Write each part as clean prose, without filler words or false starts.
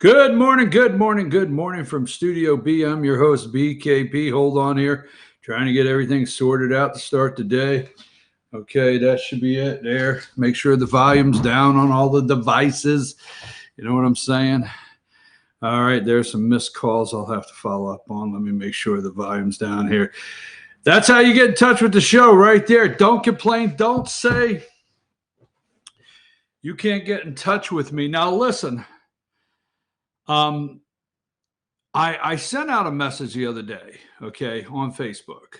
Good morning, good morning, good morning from Studio B. I'm your host, BKP. Hold on here. Trying to get everything sorted out to start the day. Okay, that should be it there. Make sure the volume's down on all the devices. You know what I'm saying? All right, there's some missed calls I'll have to follow up on. Let me make sure the volume's down here. That's how you get in touch with the show right there. Don't complain. Don't say you can't get in touch with me. Now, listen. I sent out a message the other day, okay, on Facebook.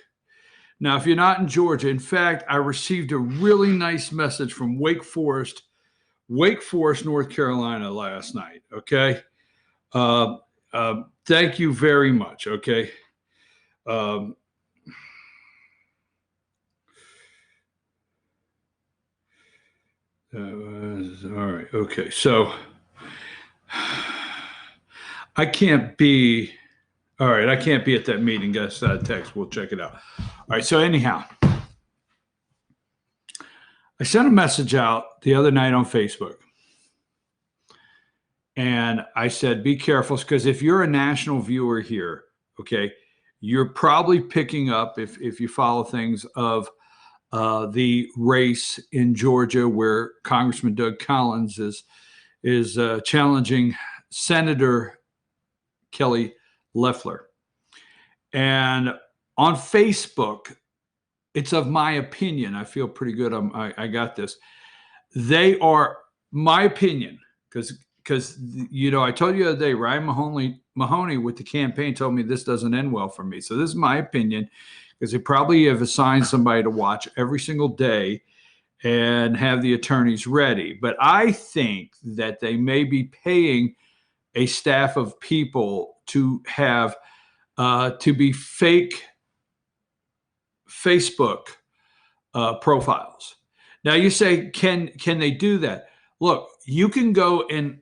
Now, if you're not in Georgia, in fact, I received a really nice message from Wake Forest, North Carolina last night, okay? Thank you very much, okay? All right, okay, so I can't be at that meeting. Guys, text. We'll check it out. All right. So anyhow, I sent a message out the other night on Facebook, and I said, "Be careful, because if you're a national viewer here, okay, you're probably picking up if you follow things of the race in Georgia where Congressman Doug Collins is challenging Senator Kelly Loeffler. And on Facebook, it's of my opinion. I feel pretty good. I got this. They are my opinion because I told you the other day, Ryan Mahoney with the campaign told me this doesn't end well for me. So this is my opinion because they probably have assigned somebody to watch every single day and have the attorneys ready. But I think that they may be paying a staff of people to have to be fake Facebook profiles. Now you say, can they do that? Look, you can go and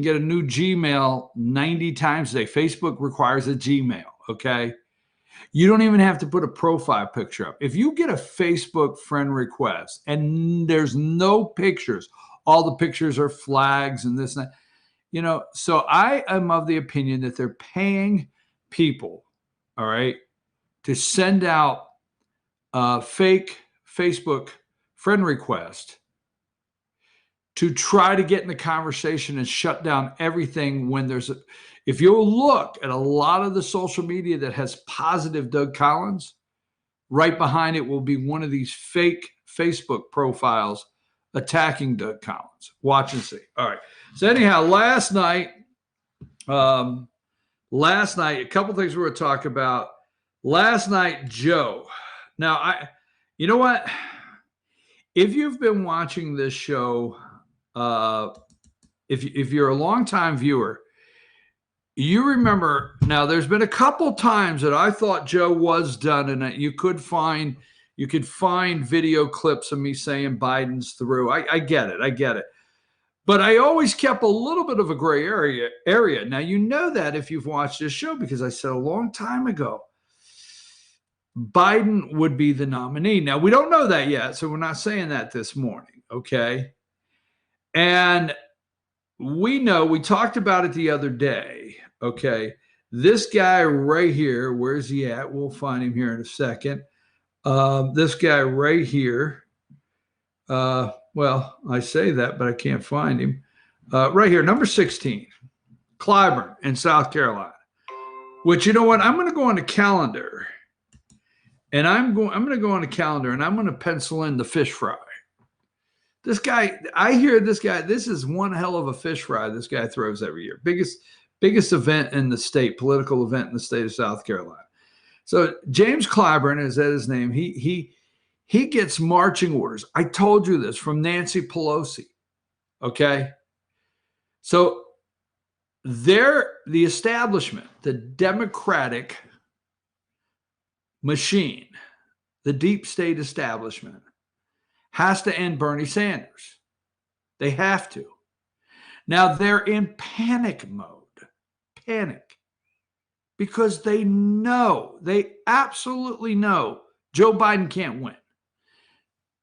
get a new Gmail 90 times a day. Facebook requires a Gmail, okay? You don't even have to put a profile picture up. If you get a Facebook friend request and there's no pictures, all the pictures are flags and this and that, so I am of the opinion that they're paying people, all right, to send out fake Facebook friend request to try to get in the conversation and shut down everything when if you look at a lot of the social media that has positive Doug Collins, right behind it will be one of these fake Facebook profiles attacking Doug Collins. Watch and see. All right. So anyhow, last night, a couple things we were talking about. Last night, Joe. Now, you know what? If you've been watching this show, if you're a longtime viewer, you remember. Now, there's been a couple times that I thought Joe was done, and that you could find video clips of me saying Biden's through. I get it. But I always kept a little bit of a gray area. Now, you know that if you've watched this show, because I said a long time ago, Biden would be the nominee. Now, we don't know that yet, so we're not saying that this morning, okay? And we talked about it the other day, okay? This guy right here, where's he at? We'll find him here in a second. This guy right here, well, I say that, but I can't find him. Right here, number 16, Clyburn in South Carolina. Which, you know what? I'm going to go on the calendar, and I'm going to go on the calendar, and I'm going to pencil in the fish fry. This guy, I hear this guy. This is one hell of a fish fry this guy throws every year. Biggest event in the state, political event in the state of South Carolina. So James Clyburn, is that his name? He gets marching orders. I told you this, from Nancy Pelosi. Okay. So the establishment, the Democratic machine, the deep state establishment, has to end Bernie Sanders. They have to. Now they're in panic mode. Panic. Because they absolutely know Joe Biden can't win.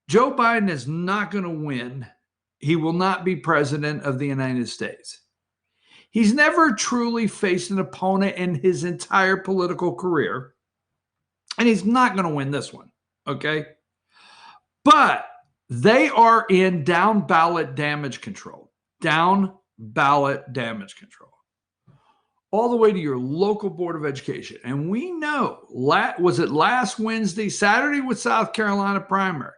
Joe Biden is not going to win. He will not be president of the United States. He's never truly faced an opponent in his entire political career, and he's not going to win this one, okay? But they are in down ballot damage control, down ballot damage control, all the way to your local Board of Education. And we know, was it last Wednesday, Saturday with South Carolina primary?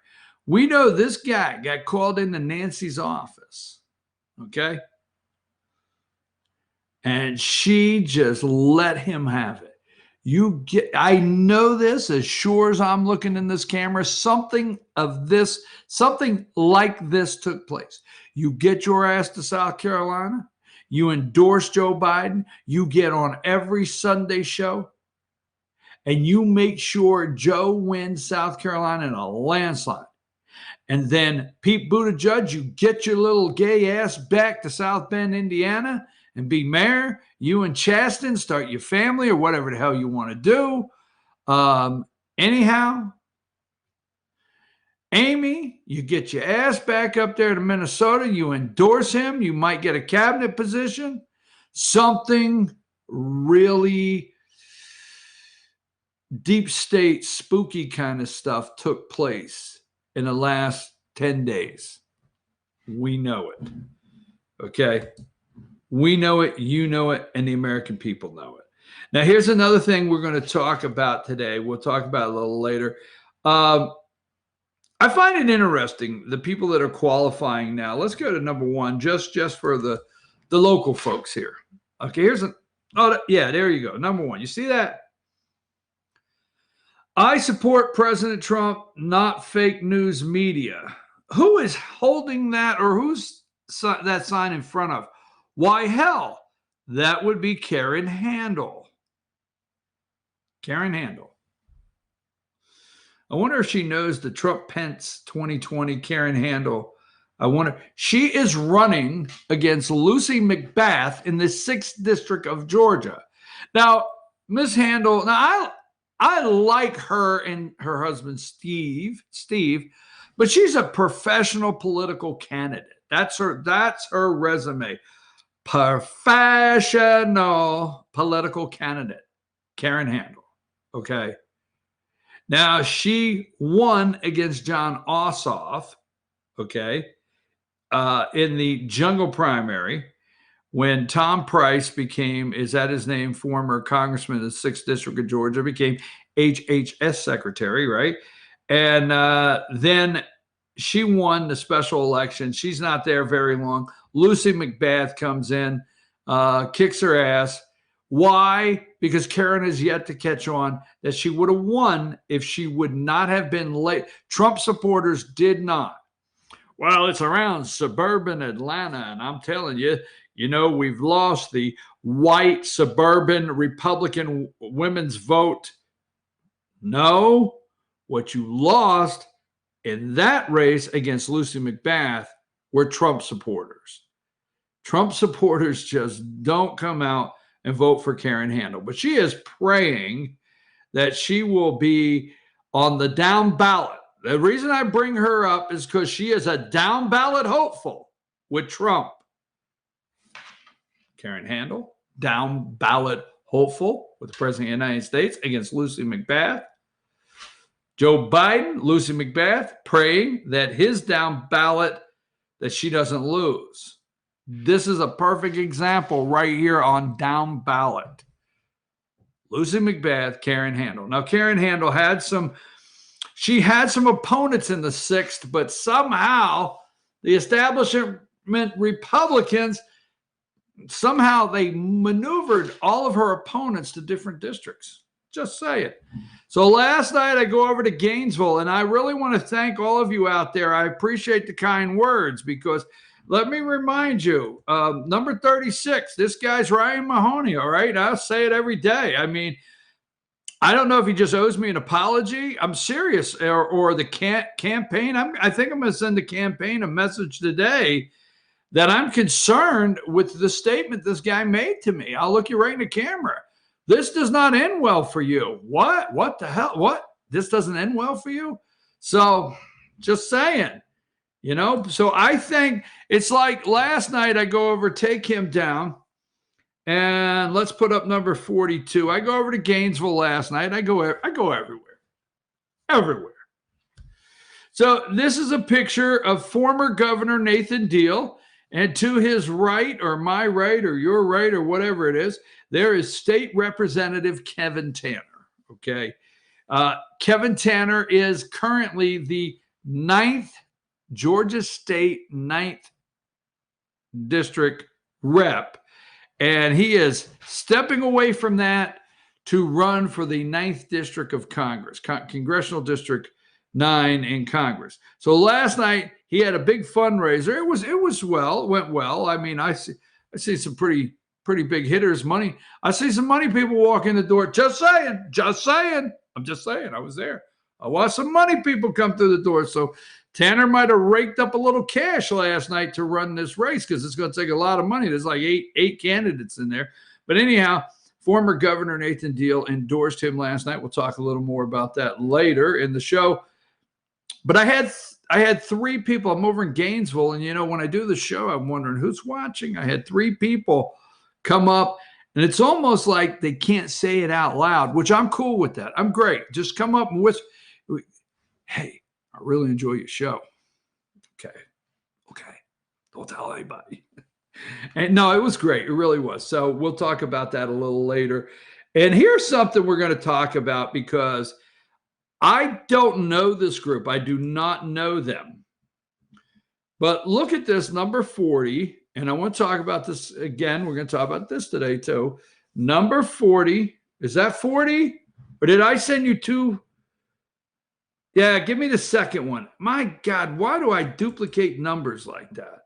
We know this guy got called into Nancy's office, okay? And she just let him have it. I know this as sure as I'm looking in this camera, something like this took place. You get your ass to South Carolina, you endorse Joe Biden, you get on every Sunday show, and you make sure Joe wins South Carolina in a landslide. And then Pete Buttigieg, you get your little gay ass back to South Bend, Indiana, and be mayor. You and Chasten start your family or whatever the hell you want to do. Anyhow, Amy, you get your ass back up there to Minnesota. You endorse him. You might get a cabinet position. Something really deep state, spooky kind of stuff took place in the last 10 days. We know it. Okay? We know it, you know it, and the American people know it. Now, here's another thing we're going to talk about today. We'll talk about it a little later. I find it interesting, the people that are qualifying now. Let's go to number one, just for the local folks here. Okay, there you go. Number one. You see that? I support President Trump, not fake news media. Who is holding that, or who's that sign in front of? Why, hell, that would be Karen Handel. Karen Handel. I wonder if she knows the Trump-Pence 2020 Karen Handel. I wonder. She is running against Lucy McBath in the 6th District of Georgia. Now, Ms. Handel, I like her and her husband, Steve, but she's a professional political candidate. That's her resume. Professional political candidate, Karen Handel. Okay. Now, she won against Jon Ossoff, okay, in the jungle primary when Tom Price former congressman of the 6th District of Georgia, became HHS secretary, right? And then she won the special election. She's not there very long. Lucy McBath comes in, kicks her ass. Why? Because Karen has yet to catch on that she would have won if she would not have been late. Trump supporters did not. Well, it's around suburban Atlanta, and I'm telling you, we've lost the white suburban Republican women's vote. No, what you lost in that race against Lucy McBath were Trump supporters. Trump supporters just don't come out and vote for Karen Handel. But she is praying that she will be on the down ballot. The reason I bring her up is because she is a down ballot hopeful with Trump. Karen Handel, down ballot hopeful with the President of the United States against Lucy McBath. Joe Biden, Lucy McBath, praying that his down ballot, that she doesn't lose. This is a perfect example right here on down ballot. Lucy McBath, Karen Handel. Now, Karen Handel had some opponents in the 6th, but somehow the establishment Republicans, somehow they maneuvered all of her opponents to different districts. Just say it. So last night I go over to Gainesville, and I really want to thank all of you out there. I appreciate the kind words, because let me remind you, number 36, this guy's Ryan Mahoney, all right? I'll say it every day. I mean, I don't know if he just owes me an apology. I'm serious. Or the campaign. I think I'm going to send the campaign a message today that I'm concerned with the statement this guy made to me. I'll look you right in the camera. This does not end well for you. What? What the hell? What? This doesn't end well for you? So just saying. So I think it's like last night I go over, take him down, And let's put up number 42. I go over to Gainesville last night. I go everywhere. Everywhere. So this is a picture of former Governor Nathan Deal. And to his right, or my right, or your right, or whatever it is, there is State Representative Kevin Tanner. Okay. Kevin Tanner is currently the Georgia State 9th District rep. And he is stepping away from that to run for the 9th District of Congress, Congressional District 9 in Congress. So last night he had a big fundraiser. It went well. I mean, I see some pretty big hitters, money. I see some money people walk in the door. Just saying. I'm just saying. I was there. I watched some money people come through the door. So Tanner might have raked up a little cash last night to run this race because it's going to take a lot of money. There's like eight candidates in there. But anyhow, former Governor Nathan Deal endorsed him last night. We'll talk a little more about that later in the show. But I had 3 people. I'm over in Gainesville, and when I do the show, I'm wondering who's watching. I had 3 people come up, and it's almost like they can't say it out loud, which I'm cool with that. I'm great. Just come up and whisper, "Hey, I really enjoy your show." Okay. Don't tell anybody. And no, it was great. It really was. So we'll talk about that a little later. And here's something we're going to talk about because I don't know this group. I do not know them. But look at this, number 40. And I want to talk about this again. We're going to talk about this today too. Number 40. Is that 40? Or did I send you 2? Yeah, give me the second one. My God, why do I duplicate numbers like that?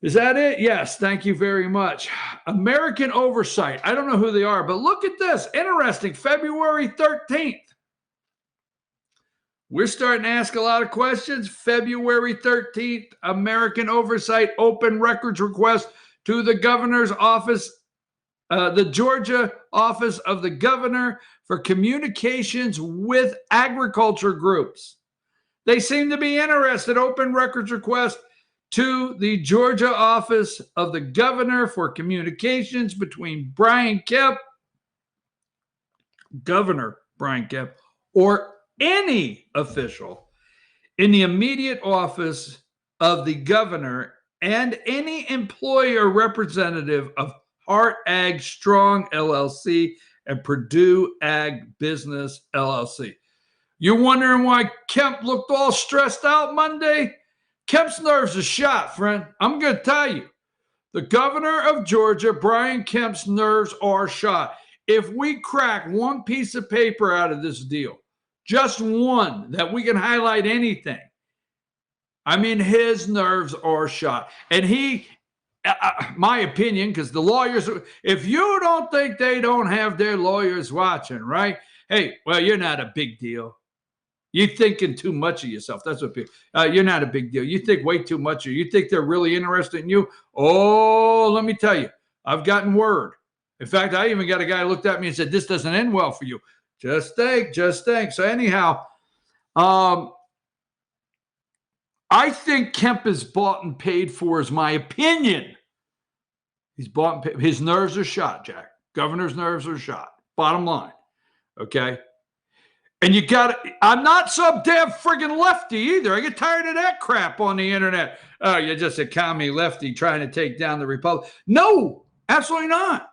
Is that it? Yes, thank you very much. American Oversight. I don't know who they are, but look at this. Interesting. February 13th. We're starting to ask a lot of questions. February 13th, American Oversight open records request to the governor's office, the Georgia office of the governor for communications with agriculture groups. They seem to be interested. Open records request to the Georgia office of the governor for communications between Governor Brian Kemp, or any official in the immediate office of the governor and any employee or representative of Hart Ag Strong LLC and Purdue Ag Business LLC. You're wondering why Kemp looked all stressed out Monday? Kemp's nerves are shot, friend. I'm going to tell you. The governor of Georgia, Brian Kemp's nerves are shot. If we crack one piece of paper out of this deal, just one, that we can highlight anything, I mean, his nerves are shot. And he, my opinion, because the lawyers, if you don't think they don't have their lawyers watching, right? Hey, well, you're not a big deal. You're thinking too much of yourself. That's what people, you're not a big deal. You think way too much of you. You think they're really interested in you. Oh, let me tell you, I've gotten word. In fact, I even got a guy who looked at me and said, this doesn't end well for you. Just think. So anyhow, I think Kemp is bought and paid for, is my opinion. He's bought and paid. His nerves are shot, Jack. Governor's nerves are shot. Bottom line. Okay. And you got to, I'm not some damn friggin' lefty either. I get tired of that crap on the internet. Oh, you're just a commie lefty trying to take down the Republic. No, absolutely not.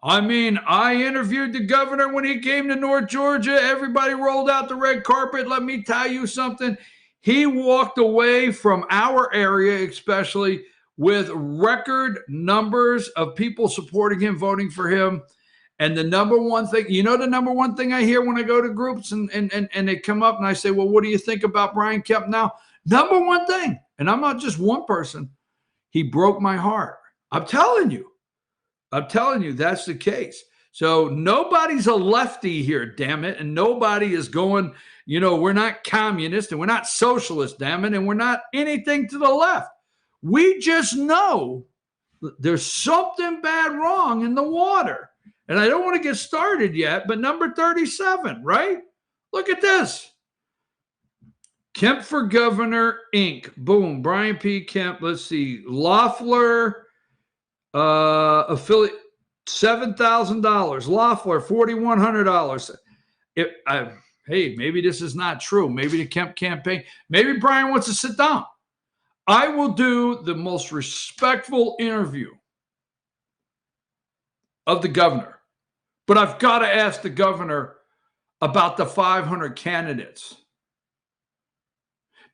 I mean, I interviewed the governor when he came to North Georgia. Everybody rolled out the red carpet. Let me tell you something. He walked away from our area, especially, with record numbers of people supporting him, voting for him. And the number one thing, the number one thing I hear when I go to groups and they come up and I say, well, what do you think about Brian Kemp now? Number one thing, and I'm not just one person, he broke my heart. I'm telling you, that's the case. So nobody's a lefty here, damn it. And nobody is going, we're not communist and we're not socialist, damn it. And we're not anything to the left. We just know there's something bad wrong in the water. And I don't want to get started yet, but number 37, right? Look at this. Kemp for Governor, Inc. Boom. Brian P. Kemp. Let's see. Loeffler. Affiliate $7,000. Loeffler $4,100. Hey, maybe this is not true. Maybe the Kemp campaign. Maybe Brian wants to sit down. I will do the most respectful interview of the governor, but I've got to ask the governor about the 500 candidates.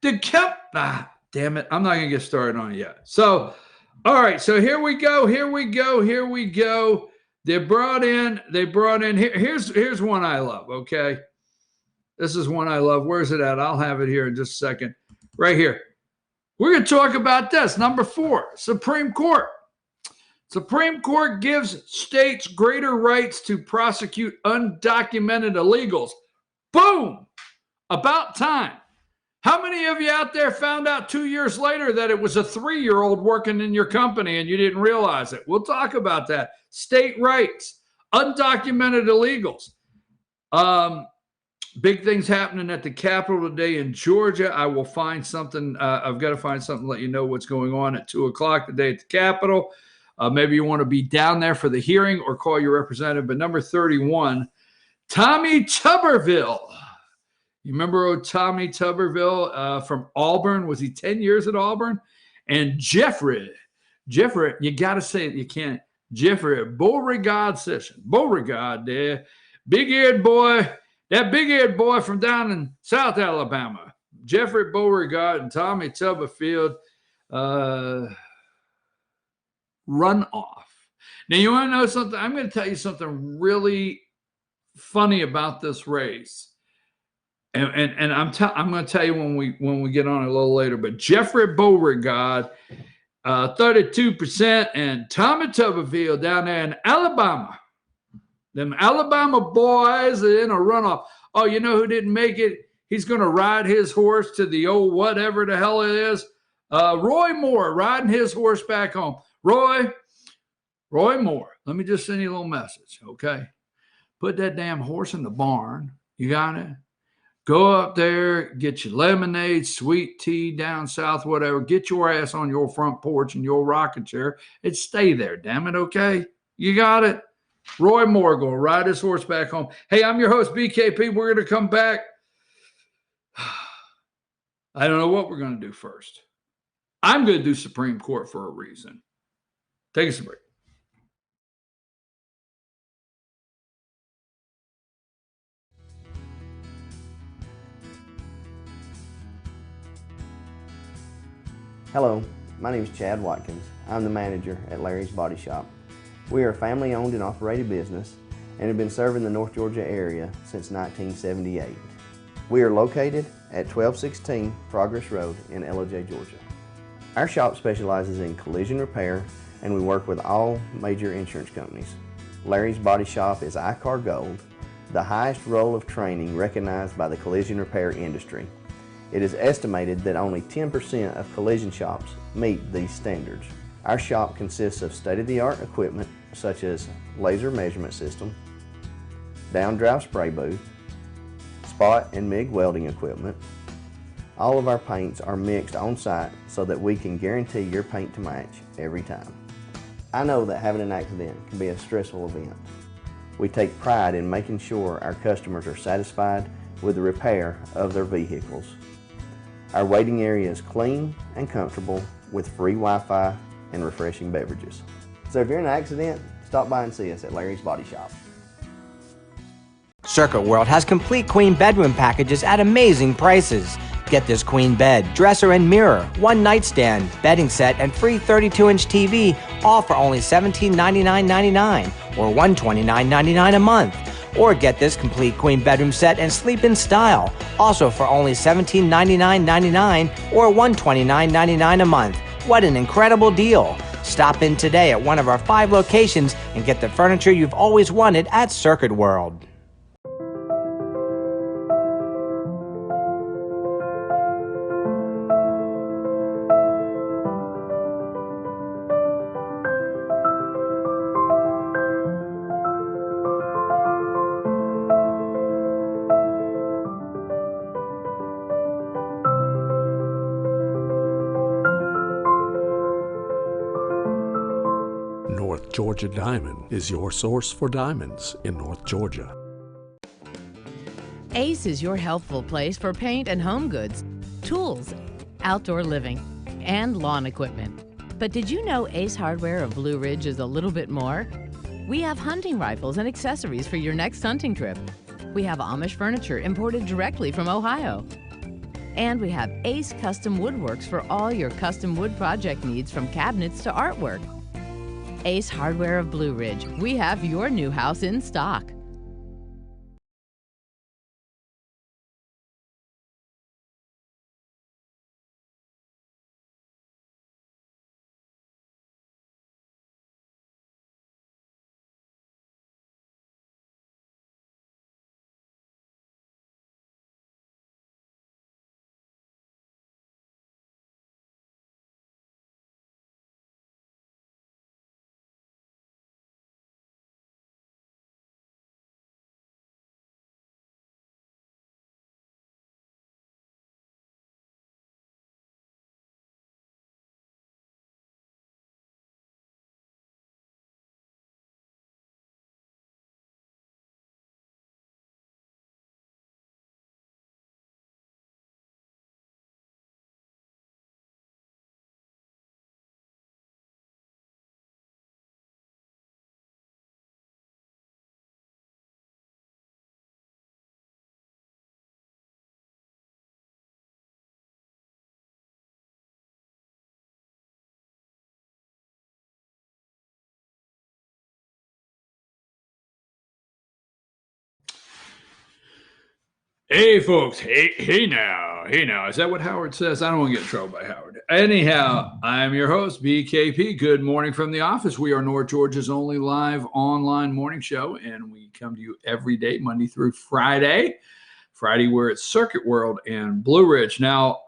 Did Kemp? Damn it! I'm not going to get started on it yet. So, all right. So here we go. They brought in. Here's one I love. Okay, this is one I love. Where's it at? I'll have it here in just a second. Right here. We're going to talk about this. Number 4, Supreme Court. Supreme Court gives states greater rights to prosecute undocumented illegals. Boom! About time. How many of you out there found out 2 years later that it was a 3-year-old working in your company and you didn't realize it? We'll talk about that. State rights, undocumented illegals. Big things happening at the Capitol today in Georgia. I will find something. I've got to find something to let you know what's going on at 2 o'clock today at the Capitol. Maybe you want to be down there for the hearing or call your representative. But number 31, Tommy Tuberville. You remember Tommy Tuberville from Auburn? Was he 10 years at Auburn? And Jeffrey, you got to say it. You can't. Jeffrey Beauregard Session. Beauregard there. Big-eared boy. That big-eared boy from down in South Alabama. Jeffrey Beauregard and Tommy Tuberville run off. Now, you want to know something? I'm going to tell you something really funny about this race. And I'm going to tell you when we get on a little later. But Jeffrey Beauregard, 32%, and Tommy Tuberville down there in Alabama. Them Alabama boys are in a runoff. Oh, you know who didn't make it? He's going to ride his horse to the old whatever the hell it is. Roy Moore riding his horse back home. Roy Moore, let me just send you a little message, okay? Put that damn horse in the barn. You got it? Go up there, get your lemonade, sweet tea down south, whatever. Get your ass on your front porch in your rocking chair and stay there, damn it, okay? You got it? Roy Moore going to ride his horse back home. Hey, I'm your host, BKP. We're going to come back. I don't know what we're going to do first. I'm going to do Supreme Court for a reason. Take us a break. Hello, my name is Chad Watkins. I'm the manager at Larry's Body Shop. We are a family-owned and operated business and have been serving the North Georgia area since 1978. We are located at 1216 Progress Road in LOJ, Georgia. Our shop specializes in collision repair and we work with all major insurance companies. Larry's Body Shop is ICAR Gold, the highest role of training recognized by the collision repair industry. It is estimated that only 10% of collision shops meet these standards. Our shop consists of state-of-the-art equipment such as laser measurement system, down-drive spray booth, spot and MIG welding equipment. All of our paints are mixed on-site so that we can guarantee your paint to match every time. I know that having an accident can be a stressful event. We take pride in making sure our customers are satisfied with the repair of their vehicles. Our waiting area is clean and comfortable with free Wi-Fi and refreshing beverages. So if you're in an accident, stop by and see us at Larry's Body Shop. Circuit World has complete queen bedroom packages at amazing prices. Get this queen bed, dresser and mirror, one nightstand, bedding set, and free 32-inch TV, all for only $1799.99 or $129.99 a month. Or get this complete queen bedroom set and sleep in style, also for only $1799.99 or $129.99 a month. What an incredible deal! Stop in today at one of our 5 locations and get the furniture you've always wanted at Circuit World. Georgia Diamond is your source for diamonds in North Georgia. Ace is your healthful place for paint and home goods, tools, outdoor living, and lawn equipment. But did you know Ace Hardware of Blue Ridge is a little bit more? We have hunting rifles and accessories for your next hunting trip. We have Amish furniture imported directly from Ohio. And we have Ace Custom Woodworks for all your custom wood project needs, from cabinets to artwork. Ace Hardware of Blue Ridge. We have your new house in stock. Hey, folks. Hey now. Is that what Howard says? I don't want to get in trouble by Howard. Anyhow, I'm your host, BKP. Good morning from the office. We are North Georgia's only live online morning show, and we come to you every day, Monday through Friday. Friday, we're at Circuit World and Blue Ridge. Now,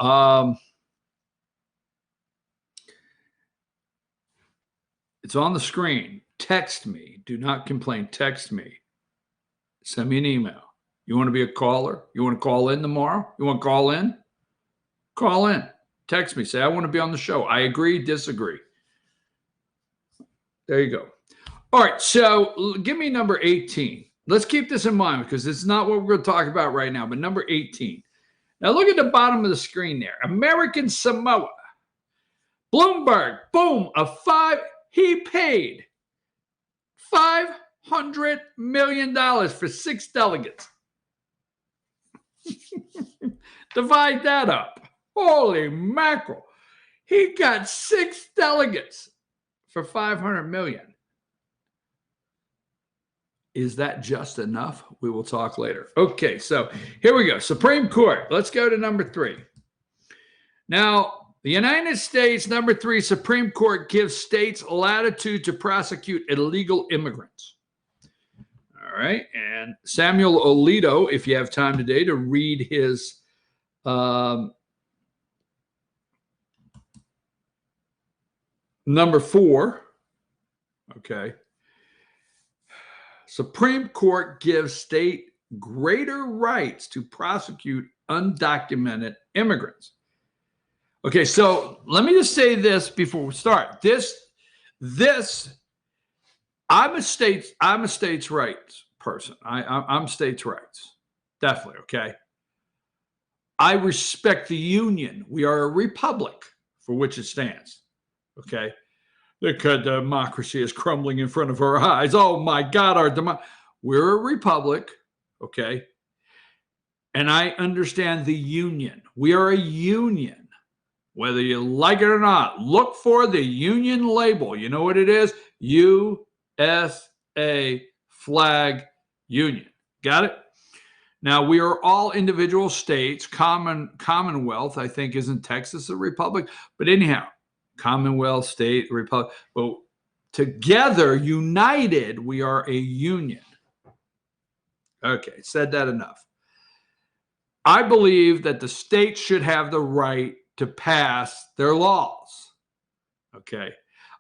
it's on the screen. Text me. Do not complain. Text me. Send me an email. You want to be a caller? You want to call in tomorrow? You want to call in? Call in. Text me. Say, I want to be on the show. I agree, disagree. There you go. All right. So give me number 18. Let's keep this in mind because it's not what we're going to talk about right now, but number 18. Now look at the bottom of the screen there. American Samoa. Bloomberg. Boom. He paid $500 million for 6 delegates. Divide that up. Holy mackerel. He got 6 delegates for $500 million. Is that just enough? We will talk later. Okay, so here we go. Supreme Court. Let's go to number 3. Now, the United States, number 3, Supreme Court gives states latitude to prosecute illegal immigrants. All right. And Samuel Alito, if you have time today to read his number 4. Okay. Supreme Court gives state greater rights to prosecute undocumented immigrants. Okay, so let me just say this before we start. I'm a states' rights person. I'm states' rights. Definitely, okay? I respect the Union. We are a republic for which it stands, okay? The democracy is crumbling in front of our eyes. Oh, my God, we're a republic, okay? And I understand the Union. We are a union, whether you like it or not. Look for the Union label. You know what it is? USA flag Union. Got it? Now, we are all individual states. Commonwealth, I think, isn't Texas a republic? But anyhow, Commonwealth, state, republic. But together, united, we are a union. Okay, said that enough. I believe that the states should have the right to pass their laws. Okay.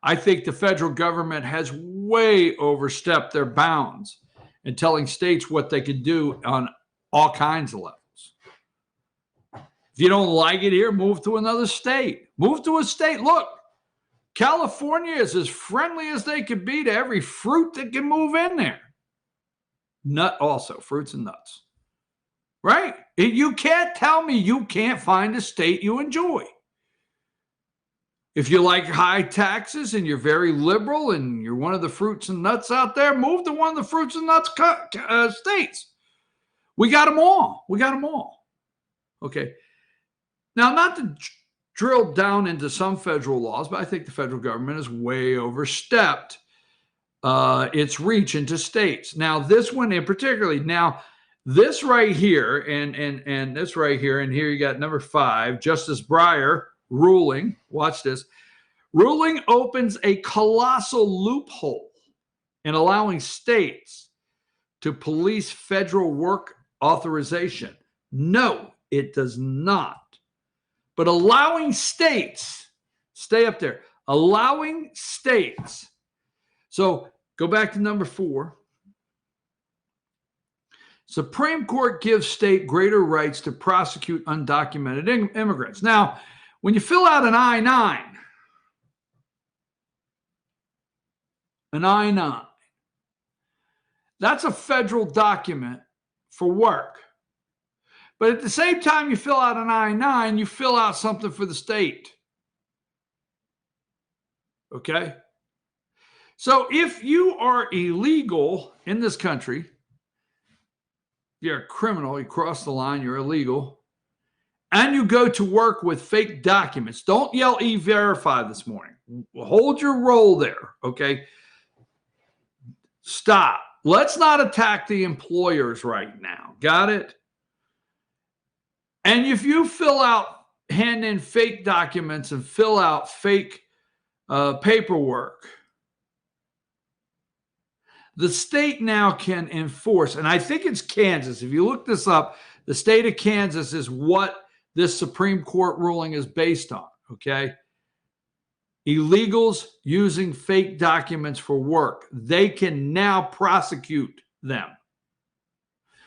I think the federal government has way overstepped their bounds in telling states what they can do on all kinds of levels. If you don't like it here, move to another state. Move to a state. Look, California is as friendly as they could be to every fruit that can move in there. Nut also, fruits and nuts. Right? You can't tell me you can't find a state you enjoy. If you like high taxes and you're very liberal and you're one of the fruits and nuts out there, move to one of the fruits and nuts states. We got them all. We got them all. Okay. Now, not to drill down into some federal laws, but I think the federal government has way overstepped its reach into states. Now, this one in particularly, now this right here and this right here, and here you got number 5, Justice Breyer ruling. Watch this. Ruling opens a colossal loophole in allowing states to police federal work authorization. No, it does not. But allowing states, stay up there, allowing states. So go back to number 4. Supreme Court gives state greater rights to prosecute undocumented immigrants. Now, when you fill out an I-9, that's a federal document for work. But at the same time you fill out an I-9, you fill out something for the state. Okay? So if you are illegal in this country, you're a criminal, you cross the line, you're illegal, and you go to work with fake documents, don't yell E-Verify this morning. Hold your roll there, okay? Stop. Let's not attack the employers right now. Got it? And if you hand in fake documents and fill out fake paperwork, the state now can enforce, and I think it's Kansas. If you look this up, the state of Kansas is what this Supreme Court ruling is based on, okay? Illegals using fake documents for work. They can now prosecute them.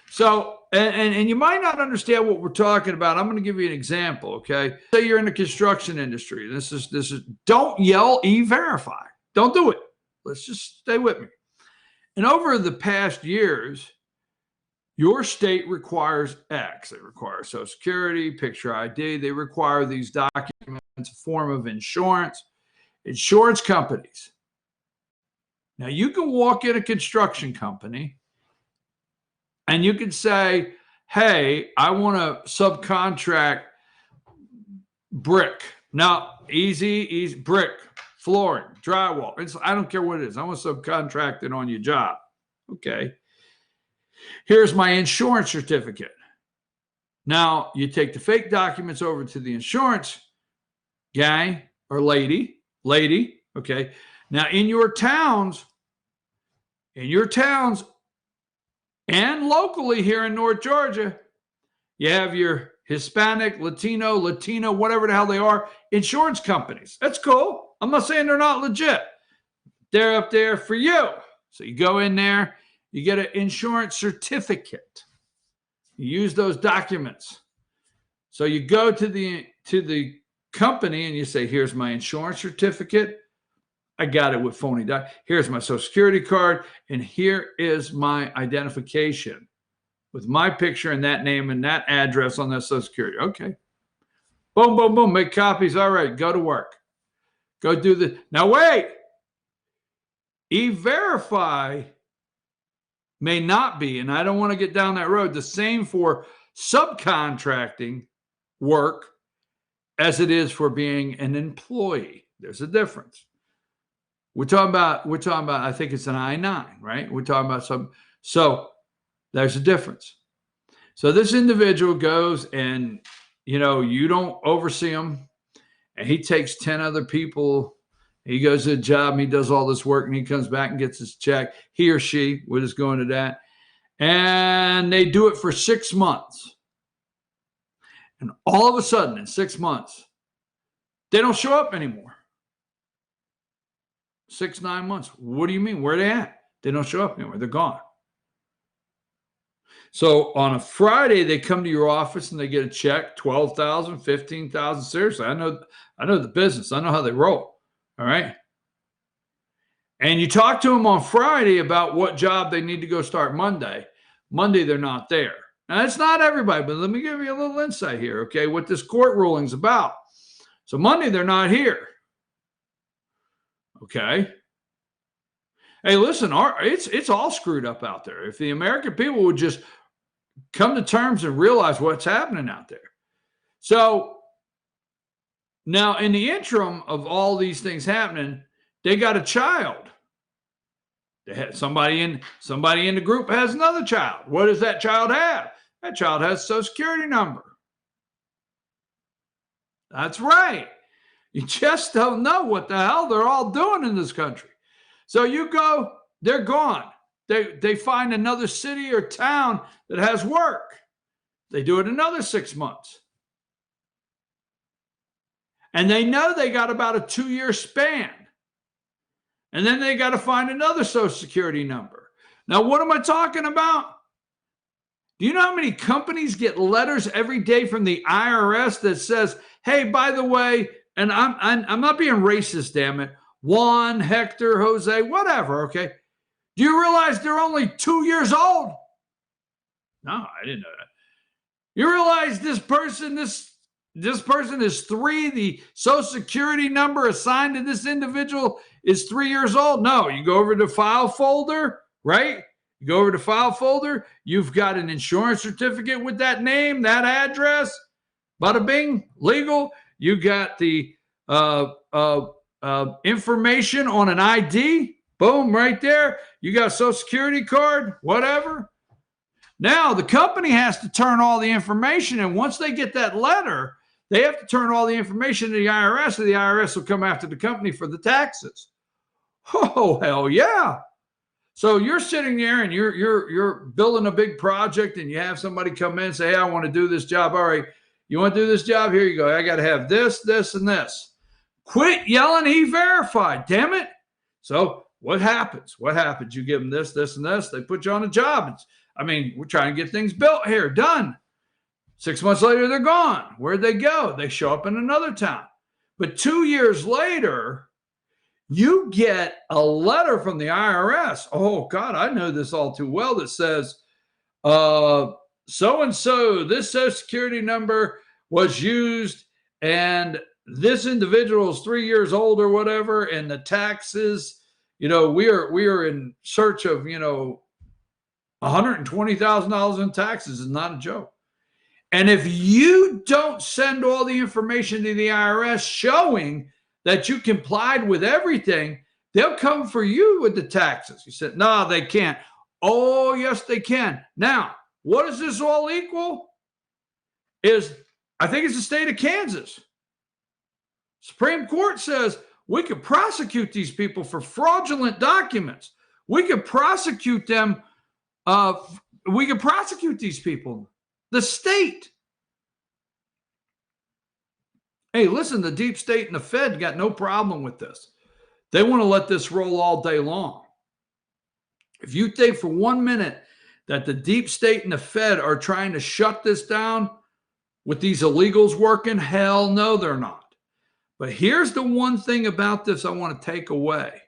So, and you might not understand what we're talking about. I'm going to give you an example, okay? Say you're in the construction industry. This is don't yell E-Verify. Don't do it. Let's just stay with me. And over the past years, your state requires X. They require Social Security, picture ID. They require these documents, a form of insurance. Insurance companies. Now, you can walk in a construction company and you can say, hey, I want to subcontract brick. Now, easy brick, flooring, drywall. I don't care what it is. I want to subcontract it on your job. Okay. Here's my insurance certificate. Now, you take the fake documents over to the insurance guy or lady, okay? Now, in your towns, and locally here in North Georgia, you have your Hispanic, Latino, whatever the hell they are, insurance companies. That's cool. I'm not saying they're not legit. They're up there for you. So you go in there, you get an insurance certificate. You use those documents. So you go to the company and you say, here's my insurance certificate. I got it with phony doc. Here's my Social Security card, and here is my identification with my picture and that name and that address on that Social Security. Okay. Boom, boom, boom. Make copies. All right. Go to work. Go do the. Now, wait. E-Verify may not be, and I don't want to get down that road, the same for subcontracting work as it is for being an employee. There's a difference. We're talking about, I think it's an I-9, right? We're talking about so there's a difference. So this individual goes and, you don't oversee him, and he takes 10 other people. He goes to a job and he does all this work and he comes back and gets his check. He or she, we're just going to that. And they do it for 6 months. And all of a sudden in 6 months, they don't show up anymore. 6, 9 months. What do you mean? Where are they at? They don't show up anymore. They're gone. So on a Friday, they come to your office and they get a check, $12,000, $15,000. Seriously, I know the business. I know how they roll. All right. And you talk to them on Friday about what job they need to go start Monday. Monday, they're not there. Now, it's not everybody, but let me give you a little insight here, okay, what this court ruling's about. So Monday, they're not here. Okay. Hey, listen, it's all screwed up out there. If the American people would just come to terms and realize what's happening out there. So now, in the interim of all these things happening, they got a child. They had somebody in the group has another child. What does that child have? That child has a Social Security number. That's right. You just don't know what the hell they're all doing in this country. So you go, they're gone. They find another city or town that has work. They do it another 6 months. And they know they got about a 2-year span. And then they got to find another Social Security number. Now, what am I talking about? Do you know how many companies get letters every day from the IRS that says, hey, by the way, and I'm not being racist, damn it, Juan, Hector, Jose, whatever, okay? Do you realize they're only 2 years old? No, I didn't know that. You realize this person is 3. The Social Security number assigned to this individual is 3 years old. No, you go over to file folder, right? You go over to file folder. You've got an insurance certificate with that name, that address. Bada bing, legal. You got the information on an ID. Boom, right there. You got a Social Security card, whatever. Now, the company has to turn all the information, and once they get that letter, they have to turn all the information to the IRS, and the IRS will come after the company for the taxes. Oh, hell yeah. So you're sitting there and you're building a big project, and you have somebody come in and say, hey, I want to do this job. All right, you want to do this job? Here you go. I got to have this, this, and this. Quit yelling E-Verify, damn it. So what happens? What happens? You give them this, this, and this. They put you on a job. We're trying to get things built here, done. 6 months later, they're gone. Where'd they go? They show up in another town. But 2 years later, you get a letter from the IRS. Oh, God, I know this all too well, that says, so-and-so, this Social Security number was used, and this individual is 3 years old or whatever, and the taxes, we are in search of, $120,000 in taxes is not a joke. And if you don't send all the information to the IRS showing that you complied with everything, they'll come for you with the taxes. You said, no, they can't. Oh, yes, they can. Now, what does this all equal? I think it's the state of Kansas. Supreme Court says we could prosecute these people for fraudulent documents. We could prosecute them. We could prosecute these people. The state. Hey, listen, the deep state and the Fed got no problem with this. They want to let this roll all day long. If you think for 1 minute that the deep state and the Fed are trying to shut this down with these illegals working, hell no, they're not. But here's the one thing about this I want to take away.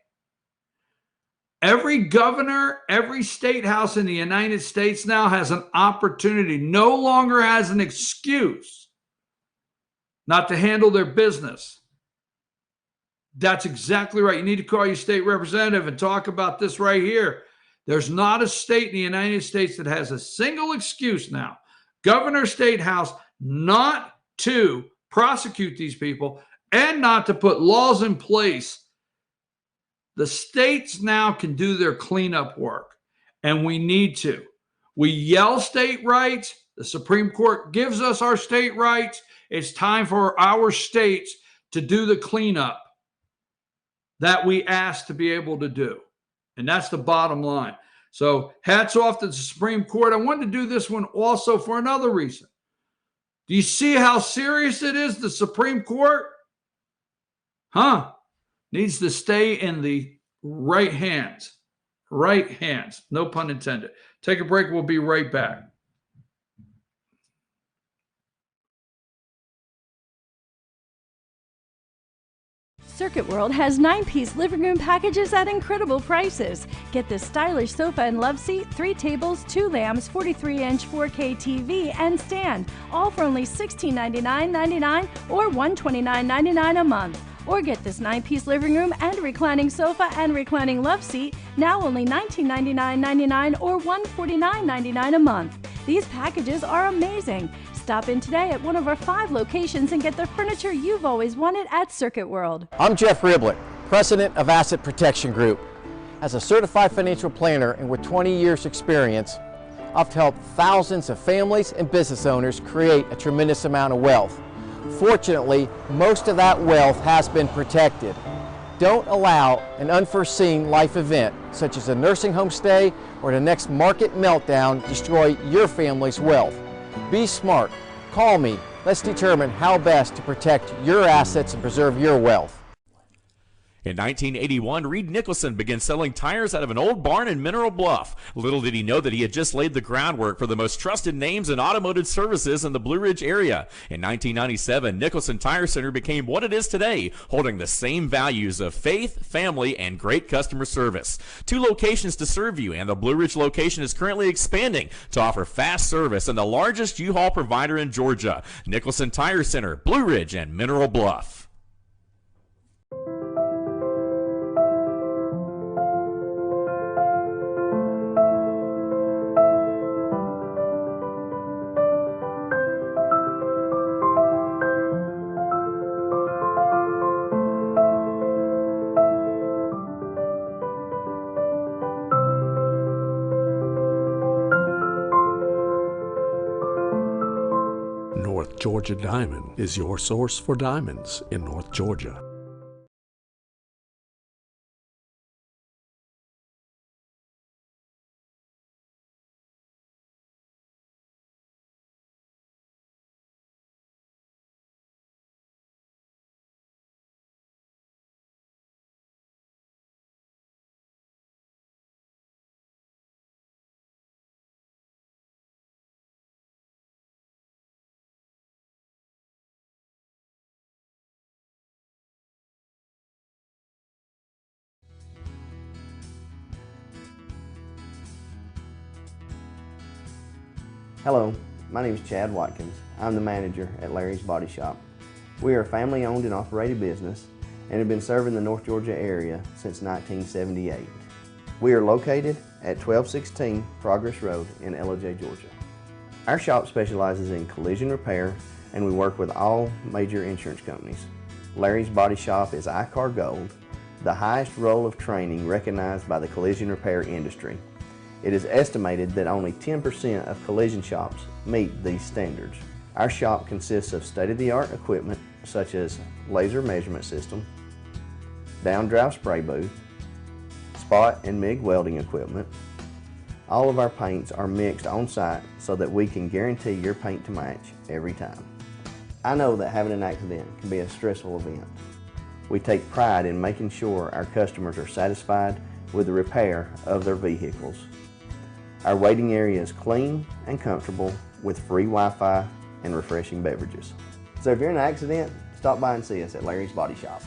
Every governor, every state house in the United States now has an opportunity, no longer has an excuse not to handle their business. That's exactly right. You need to call your state representative and talk about this right here. There's not a state in the United States that has a single excuse now, governor, state house, not to prosecute these people and not to put laws in place. The states now can do their cleanup work, and we need to. We yell state rights. The Supreme Court gives us our state rights. It's time for our states to do the cleanup that we asked to be able to do. And that's the bottom line. So hats off to the Supreme Court. I wanted to do this one also for another reason. Do you see how serious it is? The Supreme Court, needs to stay in the right hands. Right hands. No pun intended. Take a break. We'll be right back. Circuit World has 9-piece living room packages at incredible prices. Get this stylish sofa and love seat, 3 tables, 2 lamps, 43-inch 4K TV, and stand, all for only $1699.99 or $129.99 a month. Or get this 9-piece living room and reclining sofa and reclining love seat, now only $1999.99 or $149.99 a month. These packages are amazing. Stop in today at one of our 5 locations and get the furniture you've always wanted at Circuit World. I'm Jeff Riblett, President of Asset Protection Group. As a certified financial planner and with 20 years experience, I've helped thousands of families and business owners create a tremendous amount of wealth. Fortunately, most of that wealth has been protected. Don't allow an unforeseen life event, such as a nursing home stay or the next market meltdown, destroy your family's wealth. Be smart. Call me. Let's determine how best to protect your assets and preserve your wealth. In 1981, Reed Nicholson began selling tires out of an old barn in Mineral Bluff. Little did he know that he had just laid the groundwork for the most trusted names in automotive services in the Blue Ridge area. In 1997, Nicholson Tire Center became what it is today, holding the same values of faith, family, and great customer service. 2 locations to serve you, and the Blue Ridge location is currently expanding to offer fast service and the largest U-Haul provider in Georgia. Nicholson Tire Center, Blue Ridge, and Mineral Bluff. North Georgia Diamond is your source for diamonds in North Georgia. Hello, my name is Chad Watkins. I'm the manager at Larry's Body Shop. We are a family-owned and operated business and have been serving the North Georgia area since 1978. We are located at 1216 Progress Road in Ellijay, Georgia. Our shop specializes in collision repair and we work with all major insurance companies. Larry's Body Shop is ICAR Gold, the highest role of training recognized by the collision repair industry. It is estimated that only 10% of collision shops meet these standards. Our shop consists of state-of-the-art equipment such as laser measurement system, down-drive spray booth, spot and MIG welding equipment. All of our paints are mixed on-site so that we can guarantee your paint to match every time. I know that having an accident can be a stressful event. We take pride in making sure our customers are satisfied with the repair of their vehicles. Our waiting area is clean and comfortable with free Wi-Fi and refreshing beverages. So if you're in an accident, stop by and see us at Larry's Body Shop.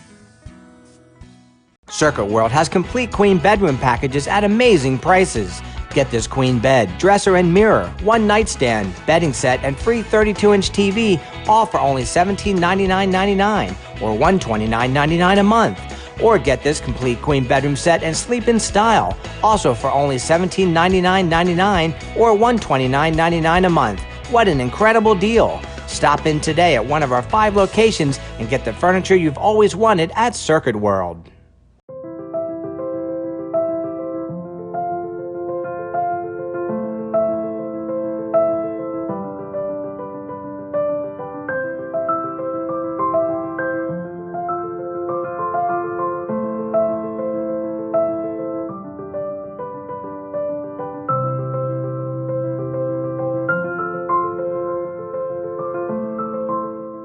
Circuit World has complete queen bedroom packages at amazing prices. Get this queen bed, dresser and mirror, 1 nightstand, bedding set, and free 32-inch TV, all for only $1799.99 or $129.99 a month. Or get this complete queen bedroom set and sleep in style, also for only $1799.99 or $129.99 a month. What an incredible deal! Stop in today at one of our 5 locations and get the furniture you've always wanted at Circuit World.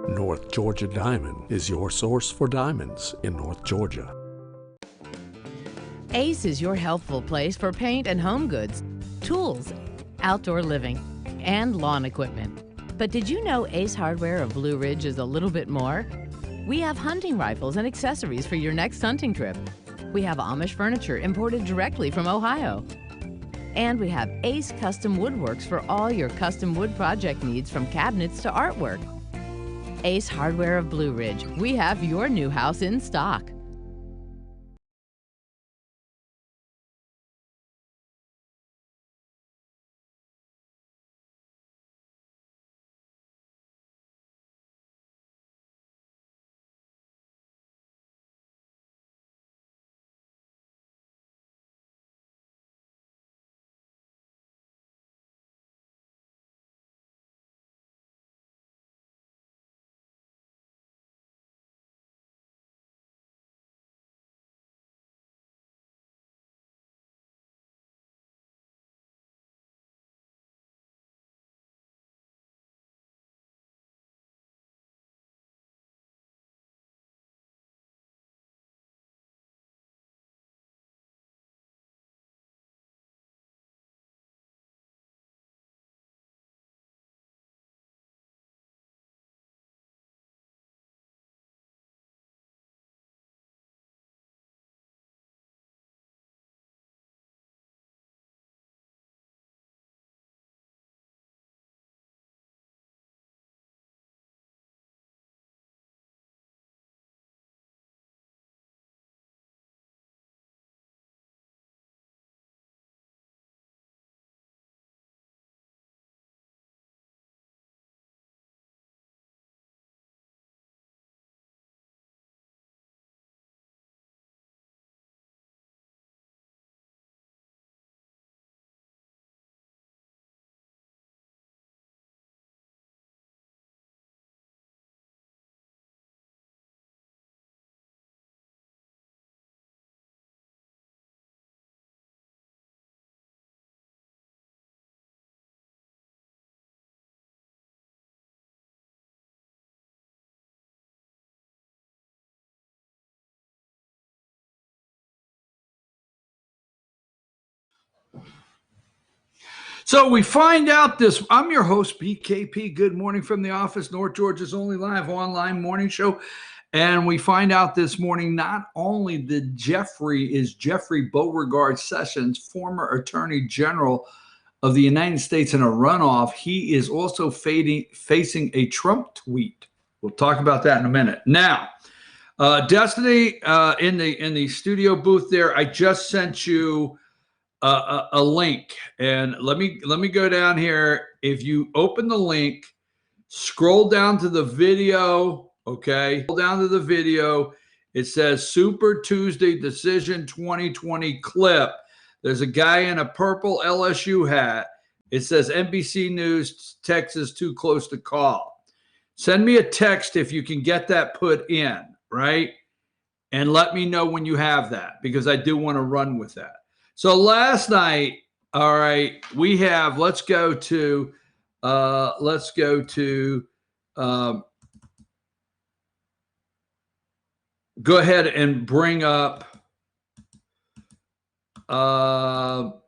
North Georgia Diamond is your source for diamonds in North Georgia. Ace is your healthful place for paint and home goods, tools, outdoor living, and lawn equipment. But did you know Ace Hardware of Blue Ridge is a little bit more? We have hunting rifles and accessories for your next hunting trip. We have Amish furniture imported directly from Ohio. And we have Ace Custom Woodworks for all your custom wood project needs, from cabinets to artwork. Ace Hardware of Blue Ridge. We have your new house in stock. So we find out this. I'm your host, BKP. Good morning from the office, North Georgia's only live online morning show. And we find out this morning not only did Jeffrey Beauregard Sessions, former Attorney General of the United States, in a runoff, he is also facing a Trump tweet. We'll talk about that in a minute. Now, Destiny, in the studio booth there, I just sent you a link, and let me go down here. If you open the link, scroll down to the video. Okay, scroll down to the video. It says Super Tuesday Decision 2020 clip. There's a guy in a purple LSU hat. It says NBC News, Texas too close to call. Send me a text if you can get that put in, right? And let me know when you have that, because I do want to run with that. So last night, all right, we have, let's go to, go ahead and bring up, hold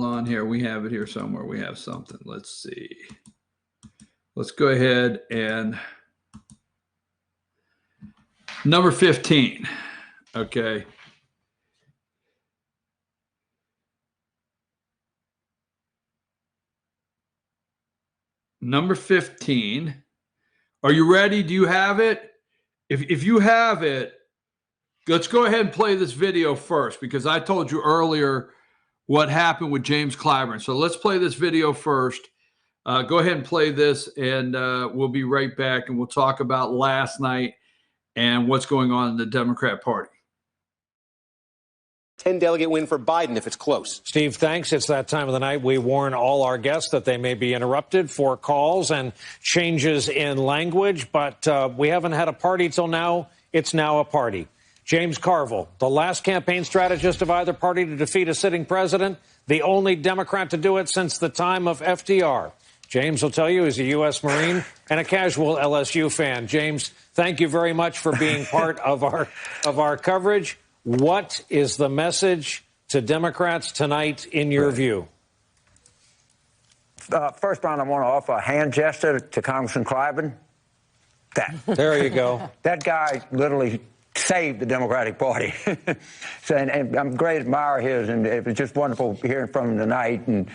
on here. We have it here somewhere. We have something. Let's see. Let's go ahead and number 15. Okay. Number 15. Are you ready? Do you have it? If you have it, let's go ahead and play this video first, because I told you earlier what happened with James Clyburn. So let's play this video first. Go ahead and play this, and we'll be right back, and we'll talk about last night and what's going on in the Democrat Party. 10-delegate win for Biden if it's close. Steve, thanks. It's that time of the night. We warn all our guests that they may be interrupted for calls and changes in language, but we haven't had a party till now. It's now a party. James Carville, the last campaign strategist of either party to defeat a sitting president, the only Democrat to do it since the time of FDR. James will tell you he's a U.S. Marine and a casual LSU fan. James, thank you very much for being part of our coverage. What is the message to Democrats tonight, in your view? First, Brian, I want to offer a hand gesture to Congressman Clyburn. that. There you go. That guy literally saved the Democratic Party. So, and I'm a great admirer of his, and it was just wonderful hearing from him tonight, and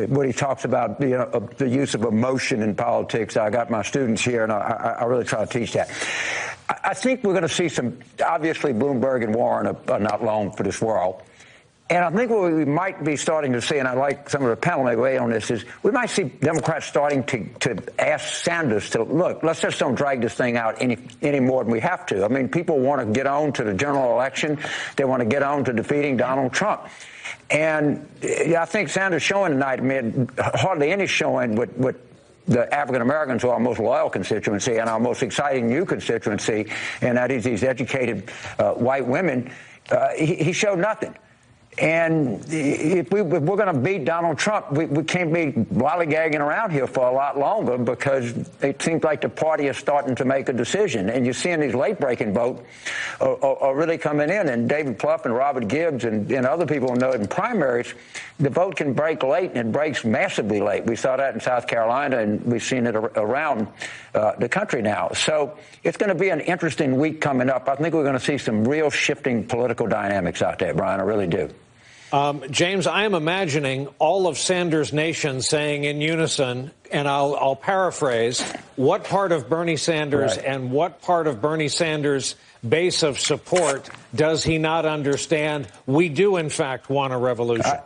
what he talks about, the use of emotion in politics. I got my students here, and I really try to teach that. I think we're going to see some, obviously Bloomberg and Warren are not long for this world. And I think what we might be starting to see, and I like some of the panel may weigh on this, is we might see Democrats starting to ask Sanders to, look, let's just don't drag this thing out any more than we have to. I mean, people want to get on to the general election. They want to get on to defeating Donald Trump. And I think Sanders showing tonight, I mean, hardly any showing what the African Americans, who are our most loyal constituency and our most exciting new constituency, and that is these educated white women, he showed nothing. And if we're going to beat Donald Trump, we can't be lollygagging around here for a lot longer, because it seems like the party is starting to make a decision. And you're seeing these late-breaking votes are really coming in. And David Plouffe and Robert Gibbs and other people know in primaries, the vote can break late, and it breaks massively late. We saw that in South Carolina, and we've seen it around the country now. So it's going to be an interesting week coming up. I think we're going to see some real shifting political dynamics out there, Brian. I really do. James, I am imagining all of Sanders Nation saying in unison, and I'll paraphrase, what part of Bernie Sanders and what part of Bernie Sanders' base of support does he not understand? We do, in fact, want a revolution.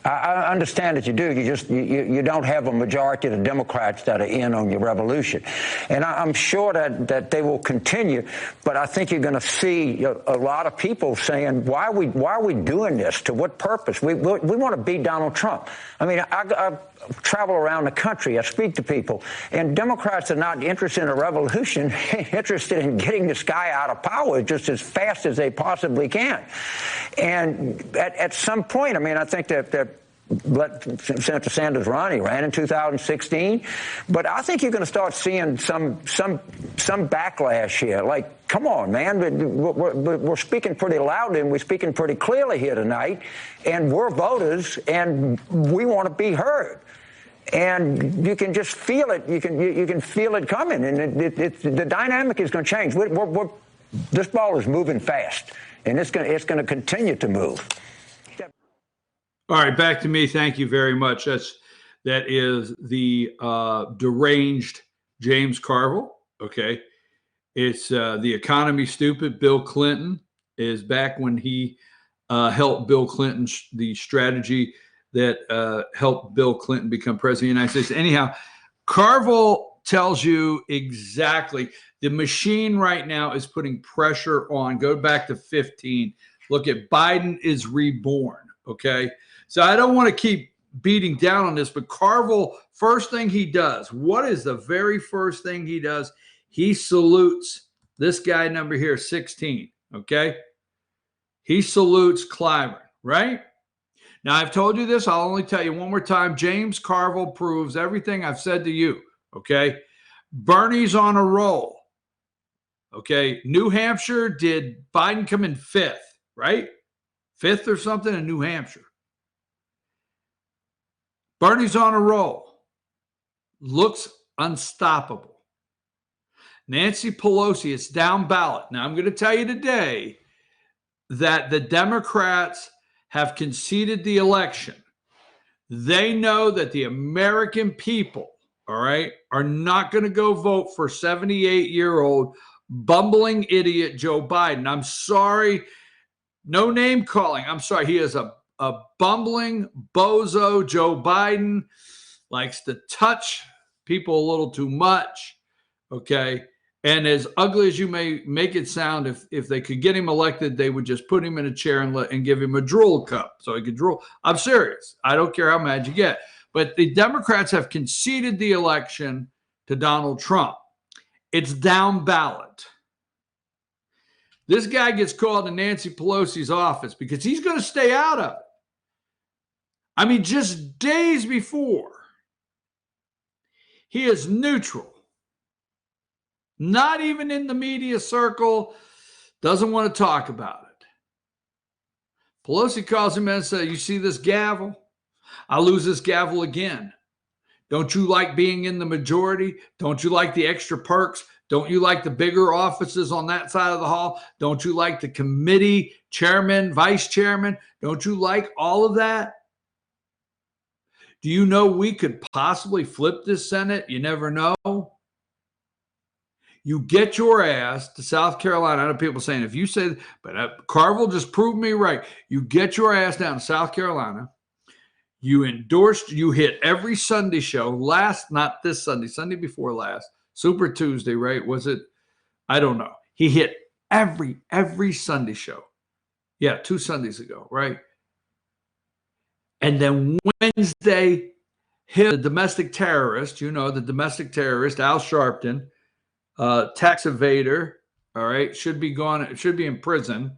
I understand that you do. You don't have a majority of the Democrats that are in on your revolution, and I'm sure that they will continue. But I think you're going to see a lot of people saying, "Why are we doing this? To what purpose? We want to beat Donald Trump." I mean, I travel around the country. I speak to people, and Democrats are not interested in a revolution. Interested in getting this guy out of power just as fast as they possibly can. And at some point, I mean, I think that let Senator Sanders run. He ran in 2016, but I think you're going to start seeing some backlash here. Like, come on, man, we're speaking pretty loudly and we're speaking pretty clearly here tonight, and we're voters and we want to be heard. And you can just feel it. You can feel it coming, and the dynamic is going to change. This ball is moving fast, and it's going to continue to move. All right, back to me. Thank you very much. That is the deranged James Carville. Okay, it's the economy stupid. Bill Clinton is back when he helped Bill Clinton, the strategy that helped Bill Clinton become president of the United States. Anyhow, Carville tells you exactly. The machine right now is putting pressure on. Go back to 15. Look at Biden is reborn. Okay. So I don't want to keep beating down on this, but Carville, first thing he does, what is the very first thing he does? He salutes this guy number here, 16. Okay. He salutes Clyburn, right? Now, I've told you this. I'll only tell you one more time. James Carville proves everything I've said to you. Okay. Bernie's on a roll. Okay. New Hampshire, did Biden come in 5th, right? 5th or something in New Hampshire. Bernie's on a roll. Looks unstoppable. Nancy Pelosi, it's down ballot. Now, I'm going to tell you today that the Democrats have conceded the election. They know that the American people, all right, are not going to go vote for 78-year-old bumbling idiot Joe Biden. I'm sorry. No name calling. I'm sorry. He is a bumbling bozo. Joe Biden likes to touch people a little too much. Okay. And as ugly as you may make it sound, if they could get him elected, they would just put him in a chair and give him a drool cup so he could drool. I'm serious. I don't care how mad you get. But the Democrats have conceded the election to Donald Trump. It's down ballot. This guy gets called to Nancy Pelosi's office because he's going to stay out of it. I mean, just days before, he is neutral. Not even in the media circle, doesn't want to talk about it. Pelosi calls him in and says, you see this gavel? I'll lose this gavel again. Don't you like being in the majority? Don't you like the extra perks? Don't you like the bigger offices on that side of the hall? Don't you like the committee chairman, vice chairman? Don't you like all of that? Do you know we could possibly flip this Senate? You never know. You get your ass to South Carolina. I know people saying, if you say, but Carville just proved me right. You get your ass down to South Carolina. You endorsed, you hit every Sunday show. Not this Sunday, Sunday before last. Super Tuesday, right? Was it? I don't know. He hit every Sunday show. Yeah, 2 Sundays ago, right? And then Wednesday, hit the domestic terrorist, the domestic terrorist, Al Sharpton, tax evader, all right, should be in prison.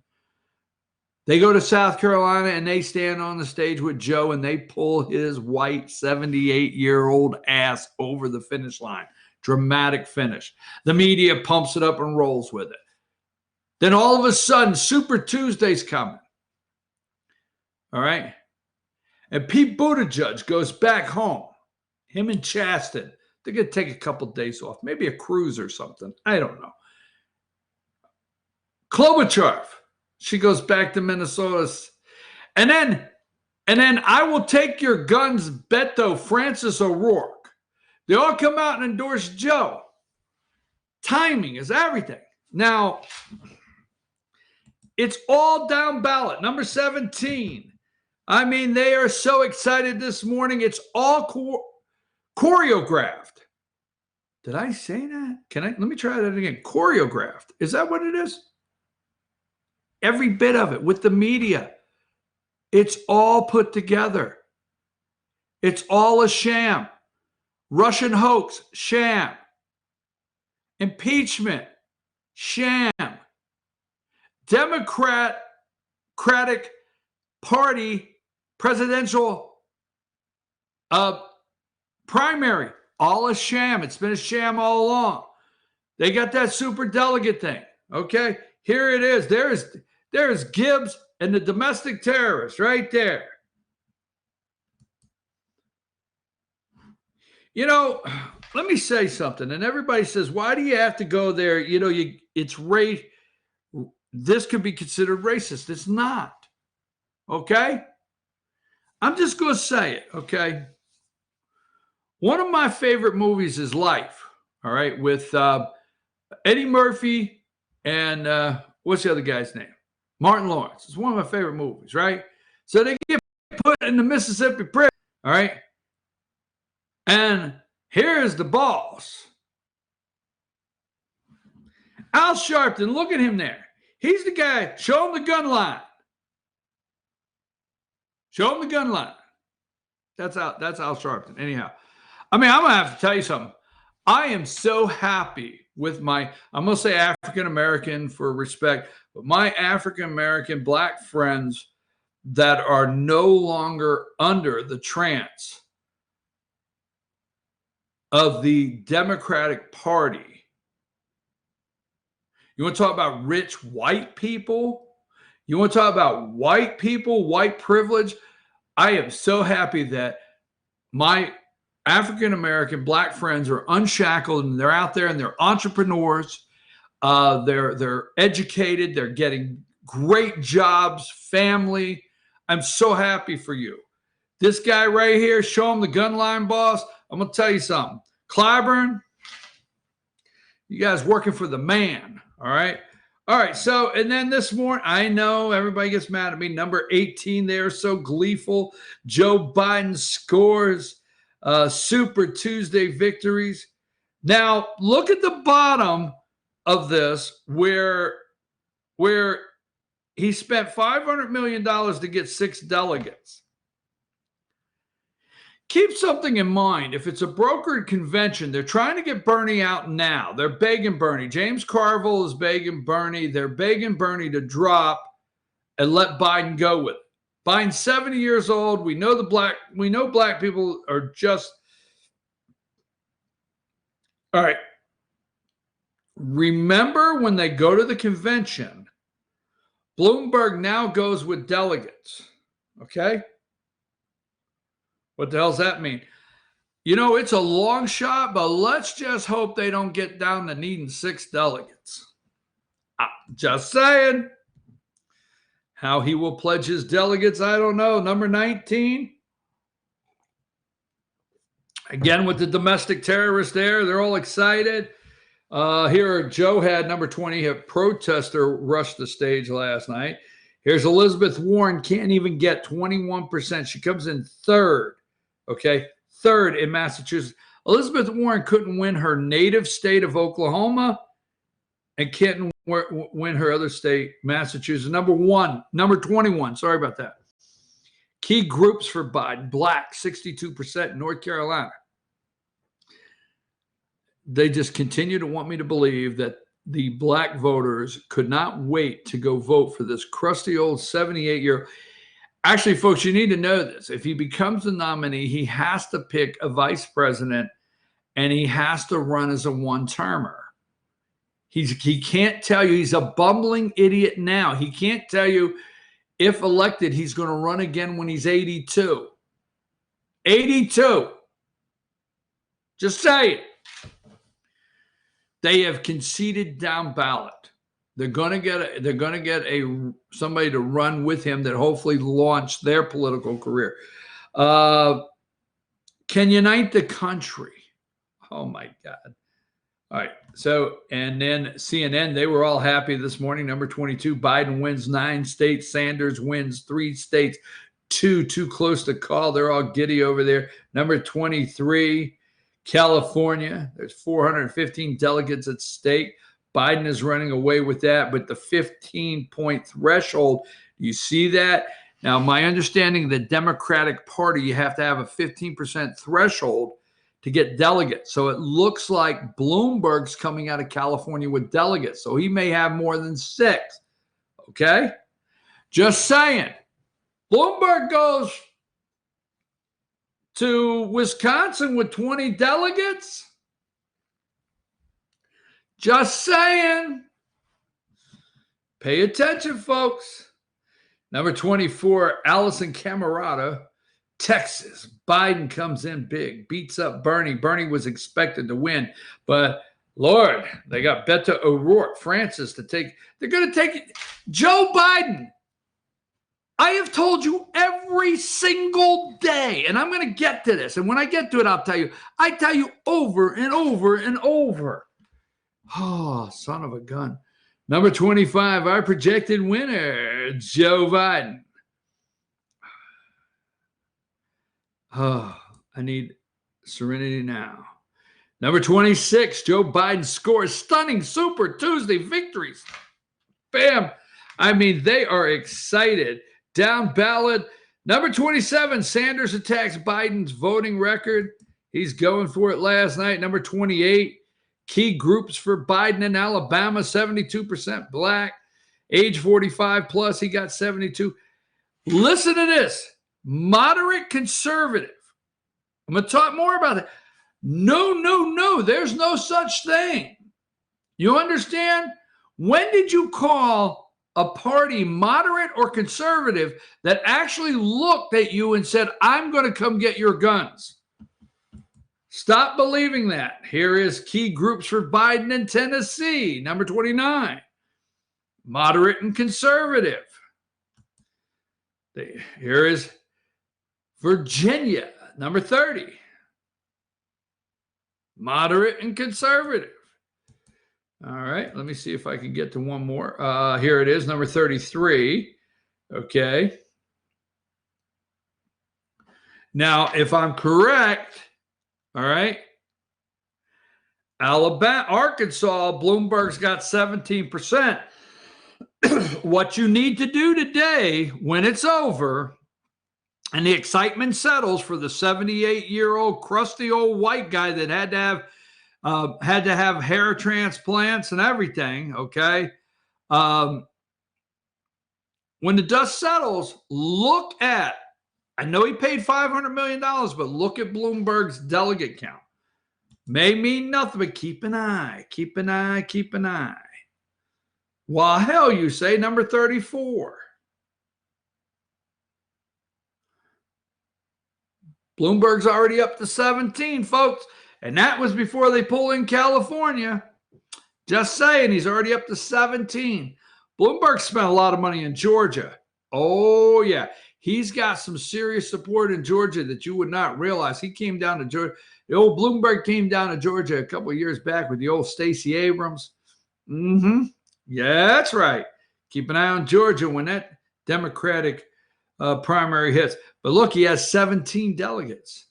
They go to South Carolina and they stand on the stage with Joe and they pull his white 78-year-old ass over the finish line. Dramatic finish. The media pumps it up and rolls with it. Then all of a sudden, Super Tuesday's coming. All right? And Pete Buttigieg goes back home. Him and Chasten. They're going to take a couple days off. Maybe a cruise or something. I don't know. Klobuchar. She goes back to Minnesota. And then I will take your guns, Beto, Francis O'Rourke. They all come out and endorse Joe. Timing is everything. Now, it's all down ballot. Number 17. I mean, they are so excited this morning. It's all choreographed. Did I say that? Let me try that again. Choreographed. Is that what it is? Every bit of it with the media. It's all put together. It's all a sham. Russian hoax, sham. Impeachment, sham. Democratic Party presidential primary, all a sham. It's been a sham all along. They got that super delegate thing. Okay, here it is. There's Gibbs and the domestic terrorist right there. Let me say something. And everybody says, why do you have to go there? It's race. This could be considered racist. It's not. Okay? I'm just going to say it. Okay? One of my favorite movies is Life. All right? With Eddie Murphy and what's the other guy's name? Martin Lawrence. It's one of my favorite movies, right? So they get put in the Mississippi prison. All right? And here's the boss. Al Sharpton, look at him there. He's the guy. Show him the gun line. Show him the gun line. That's Al Sharpton. Anyhow, I'm going to have to tell you something. I am so happy with I'm going to say African-American for respect, but my African-American black friends that are no longer under the trance of the Democratic Party. You want to talk about rich white people? You want to talk about white people, white privilege? I am so happy that my African-American black friends are unshackled and they're out there and they're entrepreneurs. They're educated. They're getting great jobs, family. I'm so happy for you. This guy right here, show him the gun line boss. I'm going to tell you something. Clyburn, you guys working for the man, all right? All right, so, and then this morning, I know everybody gets mad at me. Number 18, they are so gleeful. Joe Biden scores Super Tuesday victories. Now, look at the bottom of this where he spent $500 million to get 6 delegates. Keep something in mind. If it's a brokered convention, they're trying to get Bernie out now. They're begging Bernie. James Carville is begging Bernie. They're begging Bernie to drop and let Biden go with it. Biden's 70 years old. We know black people are just. All right. Remember when they go to the convention, Bloomberg now goes with delegates. Okay? What the hell does that mean? You know, it's a long shot, but let's just hope they don't get down to needing 6 delegates. Just saying. How he will pledge his delegates, I don't know. Number 19. Again, with the domestic terrorists there, they're all excited. Here, Joe had number 20, a protester rushed the stage last night. Here's Elizabeth Warren, can't even get 21%. She comes in third, okay? Third in Massachusetts. Elizabeth Warren couldn't win her native state of Oklahoma and can't win her other state, Massachusetts. Number 21, sorry about that. Key groups for Biden, black, 62%, North Carolina. They just continue to want me to believe that the black voters could not wait to go vote for this crusty old 78-year-old. Actually, folks, you need to know this. If he becomes the nominee, he has to pick a vice president, and he has to run as a one-termer. He can't tell you. He's a bumbling idiot now. He can't tell you if elected he's going to run again when he's 82. 82. Just say it. They have conceded down ballot. They're going to get somebody to run with him that hopefully launch their political career. Can unite the country. Oh my God. All right. So, and then CNN, they were all happy this morning. Number 22, Biden wins 9 states. Sanders wins 3 states. 2 too close to call. They're all giddy over there. Number 23, California. There's 415 delegates at stake. Biden is running away with that, but the 15-point threshold, you see that? Now, my understanding, the Democratic Party, you have to have a 15% threshold to get delegates. So it looks like Bloomberg's coming out of California with delegates. So he may have more than 6. Okay? Just saying. Bloomberg goes to Wisconsin with 20 delegates. Just saying. Pay attention, folks. Number 24, Allison Camerata, Texas. Biden comes in big, beats up Bernie. Bernie was expected to win, but Lord, they got Beto O'Rourke, Francis to take. They're going to take it. Joe Biden. I have told you every single day, and I'm going to get to this. And when I get to it, I'll tell you. I tell you over and over and over. Oh, son of a gun. Number 25, our projected winner, Joe Biden. Oh, I need serenity now. Number 26, Joe Biden scores stunning Super Tuesday victories. Bam. I mean, they are excited. Down ballot. Number 27, Sanders attacks Biden's voting record. He's going for it last night. Number 28, key groups for Biden in Alabama, 72% black. Age 45 plus, he got 72. Listen to this. Moderate conservative. I'm going to talk more about it. No. There's no such thing. You understand? When did you call a party moderate or conservative that actually looked at you and said, I'm going to come get your guns? Stop believing that. Here is key groups for Biden in Tennessee, number 29. Moderate and conservative. Here is Virginia, number 30. Moderate and conservative. All right, let me see if I can get to one more. Here it is, number 33. Okay. Now, if I'm correct, all right, Alabama, Arkansas, Bloomberg's got 17%. What you need to do today, when it's over, and the excitement settles for the 78-year-old crusty old white guy that had to have hair transplants and everything, okay? When the dust settles, look at, I know he paid $500 million, but look at Bloomberg's delegate count. May mean nothing, but keep an eye. Well, hell, you say, number 34. Bloomberg's already up to 17, folks. And that was before they pull in California. Just saying, he's already up to 17. Bloomberg spent a lot of money in Georgia. Oh, yeah. He's got some serious support in Georgia that you would not realize. He came down to Georgia. The old Bloomberg came down to Georgia a couple of years back with the old Stacey Abrams. Yeah, that's right. Keep an eye on Georgia when that Democratic primary hits. But look, he has 17 delegates.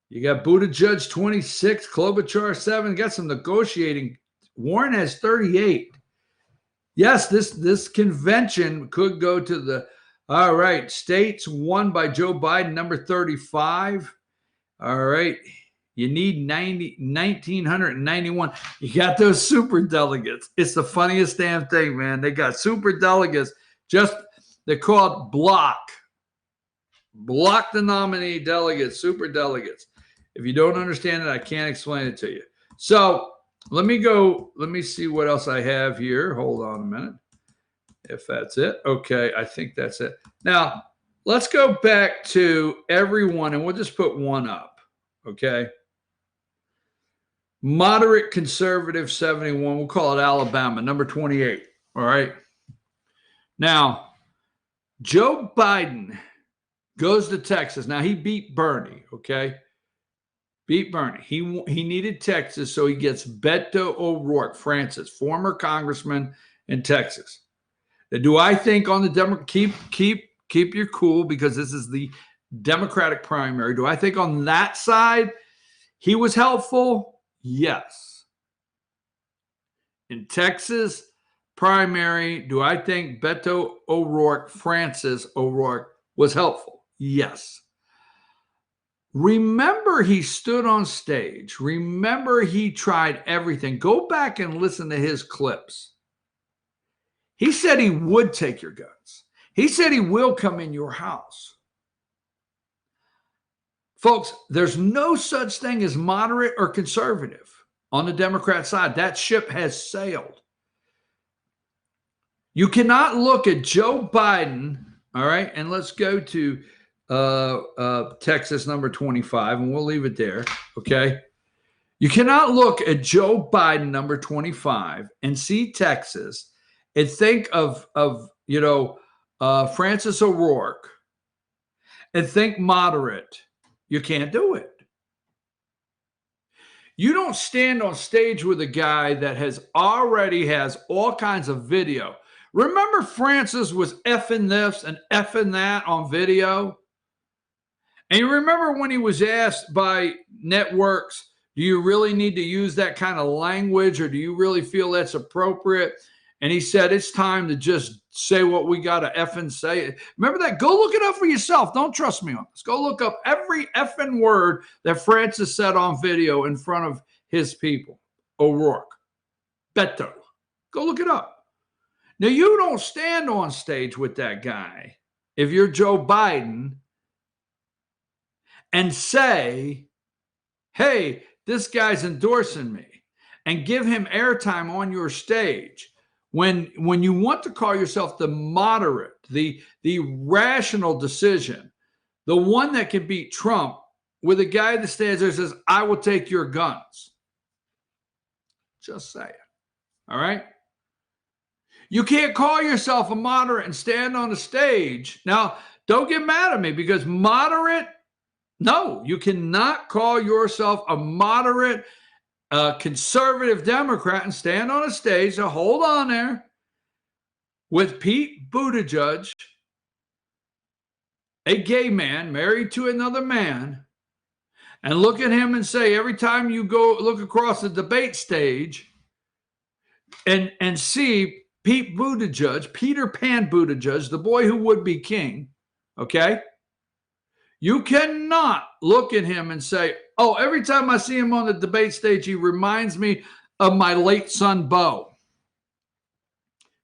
You got Buttigieg 26, Klobuchar 7. Got some negotiating. Warren has 38. Yes, this convention could go to the, all right, states won by Joe Biden, number 35. All right, you need 1,991. You got those super delegates. It's the funniest damn thing, man. They got super delegates. They're called block the nominee delegates, super delegates. If you don't understand it, I can't explain it to you. So let me see what else I have here. Hold on a minute. If that's it. Okay, I think that's it. Now, let's go back to everyone, and we'll just put one up, okay? Moderate conservative 71. We'll call it Alabama, number 28, all right? Now, Joe Biden goes to Texas. Now, he beat Bernie, okay? Beat Bernie. He needed Texas, so he gets Beto O'Rourke, Francis, former congressman in Texas. Now, do I think on the keep your cool, because this is the Democratic primary. Do I think on that side he was helpful? Yes. In Texas primary, do I think Beto O'Rourke, Francis O'Rourke, was helpful? Yes. Remember, he stood on stage. Remember, he tried everything. Go back and listen to his clips. He said he would take your guns. He said he will come in your house. Folks, there's no such thing as moderate or conservative on the Democrat side. That ship has sailed. You cannot look at Joe Biden, all right, and let's go to Texas number 25, and we'll leave it there, okay? You cannot look at Joe Biden number 25 and see Texas and think of Francis O'Rourke and think moderate. You can't do it. You don't stand on stage with a guy that already has all kinds of video. Remember, Francis was effing this and effing that on video? And you remember when he was asked by networks, do you really need to use that kind of language, or do you really feel that's appropriate? And he said, it's time to just say what we got to effing say. Remember that? Go look it up for yourself. Don't trust me on this. Go look up every effing word that Francis said on video in front of his people. O'Rourke, Beto. Go look it up. Now, you don't stand on stage with that guy if you're Joe Biden and say, hey, this guy's endorsing me, and give him airtime on your stage. When you want to call yourself the moderate, the rational decision, the one that can beat Trump, with a guy that stands there and says, I will take your guns. Just say it. All right? You can't call yourself a moderate and stand on a stage. Now, don't get mad at me, because moderate, no, you cannot call yourself a moderate conservative Democrat and stand on a stage. So hold on there with Pete Buttigieg, a gay man married to another man, and look at him and say, every time you go look across the debate stage and see Pete Buttigieg, Peter Pan Buttigieg, the boy who would be king, okay? You cannot look at him and say, oh, every time I see him on the debate stage, he reminds me of my late son, Bo.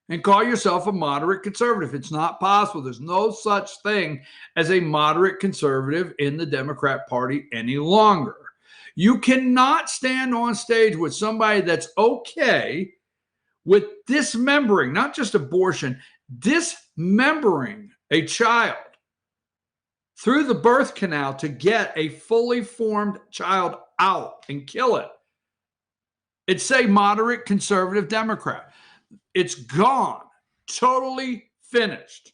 And call yourself a moderate conservative. It's not possible. There's no such thing as a moderate conservative in the Democrat Party any longer. You cannot stand on stage with somebody that's okay with dismembering, not just abortion, dismembering a child through the birth canal to get a fully formed child out and kill it. It's a moderate conservative Democrat. It's gone, totally finished.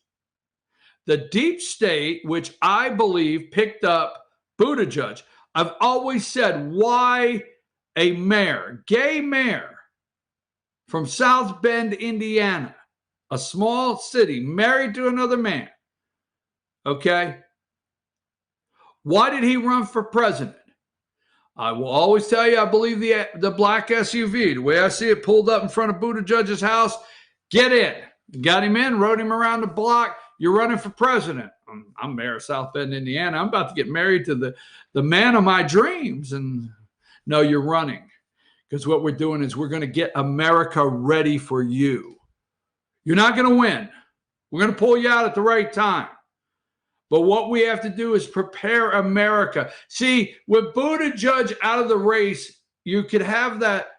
The deep state, which I believe picked up Buttigieg. I've always said, why a mayor, gay mayor from South Bend, Indiana, a small city, married to another man, okay? Why did he run for president? I will always tell you, I believe the black SUV, the way I see it pulled up in front of Buttigieg's house, get in. Got him in, rode him around the block. You're running for president. I'm mayor of South Bend, Indiana. I'm about to get married to the man of my dreams. And no, you're running. Because what we're doing is we're going to get America ready for you. You're not going to win. We're going to pull you out at the right time. But what we have to do is prepare America. See, with Buttigieg out of the race, you could have that,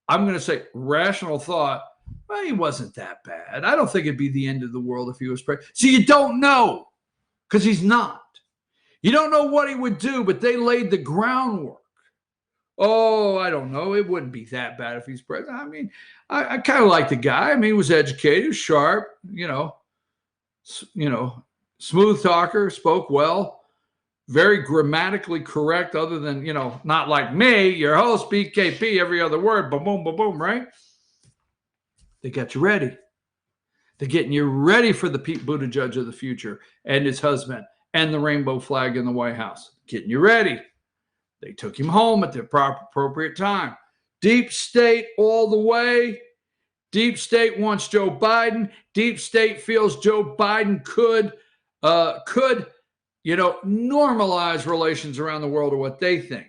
I'm going to say, rational thought. Well, he wasn't that bad. I don't think it'd be the end of the world if he was president. See, you don't know because he's not. You don't know what he would do, but they laid the groundwork. Oh, I don't know. It wouldn't be that bad if he's president. I mean, I kind of like the guy. I mean, he was educated, sharp, smooth talker, spoke well, very grammatically correct, other than, not like me, your host, BKP, every other word, boom, boom, boom, right? They got you ready. They're getting you ready for the Pete Buttigieg of the future and his husband and the rainbow flag in the White House. Getting you ready. They took him home at the appropriate time. Deep state all the way. Deep state wants Joe Biden. Deep state feels Joe Biden could normalize relations around the world, or what they think.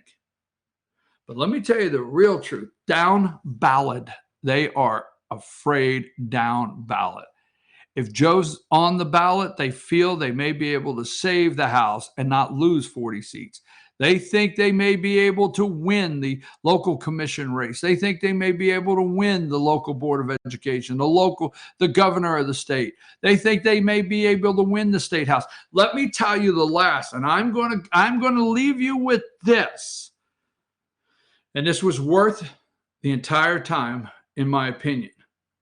But let me tell you the real truth. Down ballot, they are afraid down ballot. If Joe's on the ballot, they feel they may be able to save the House and not lose 40 seats. They think they may be able to win the local commission race. They think they may be able to win the local board of education, the governor of the state. They think they may be able to win the state house. Let me tell you the last, and I'm going to leave you with this. And this was worth the entire time, in my opinion.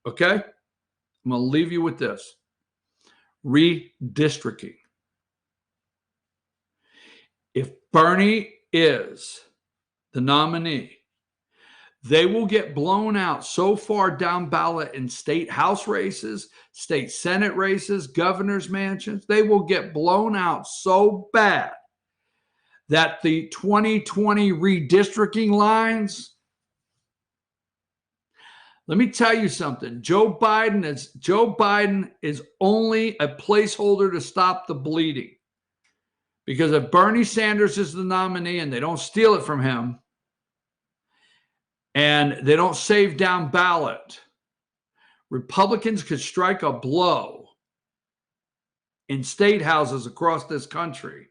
Okay? I'm going to leave you with this. Redistricting. If Bernie is the nominee, they will get blown out so far down ballot in state house races, state senate races, governor's mansions. They will get blown out so bad that the 2020 redistricting lines, let me tell you something. Joe Biden is only a placeholder to stop the bleeding. Because if Bernie Sanders is the nominee and they don't steal it from him and they don't save down ballot, Republicans could strike a blow in state houses across this country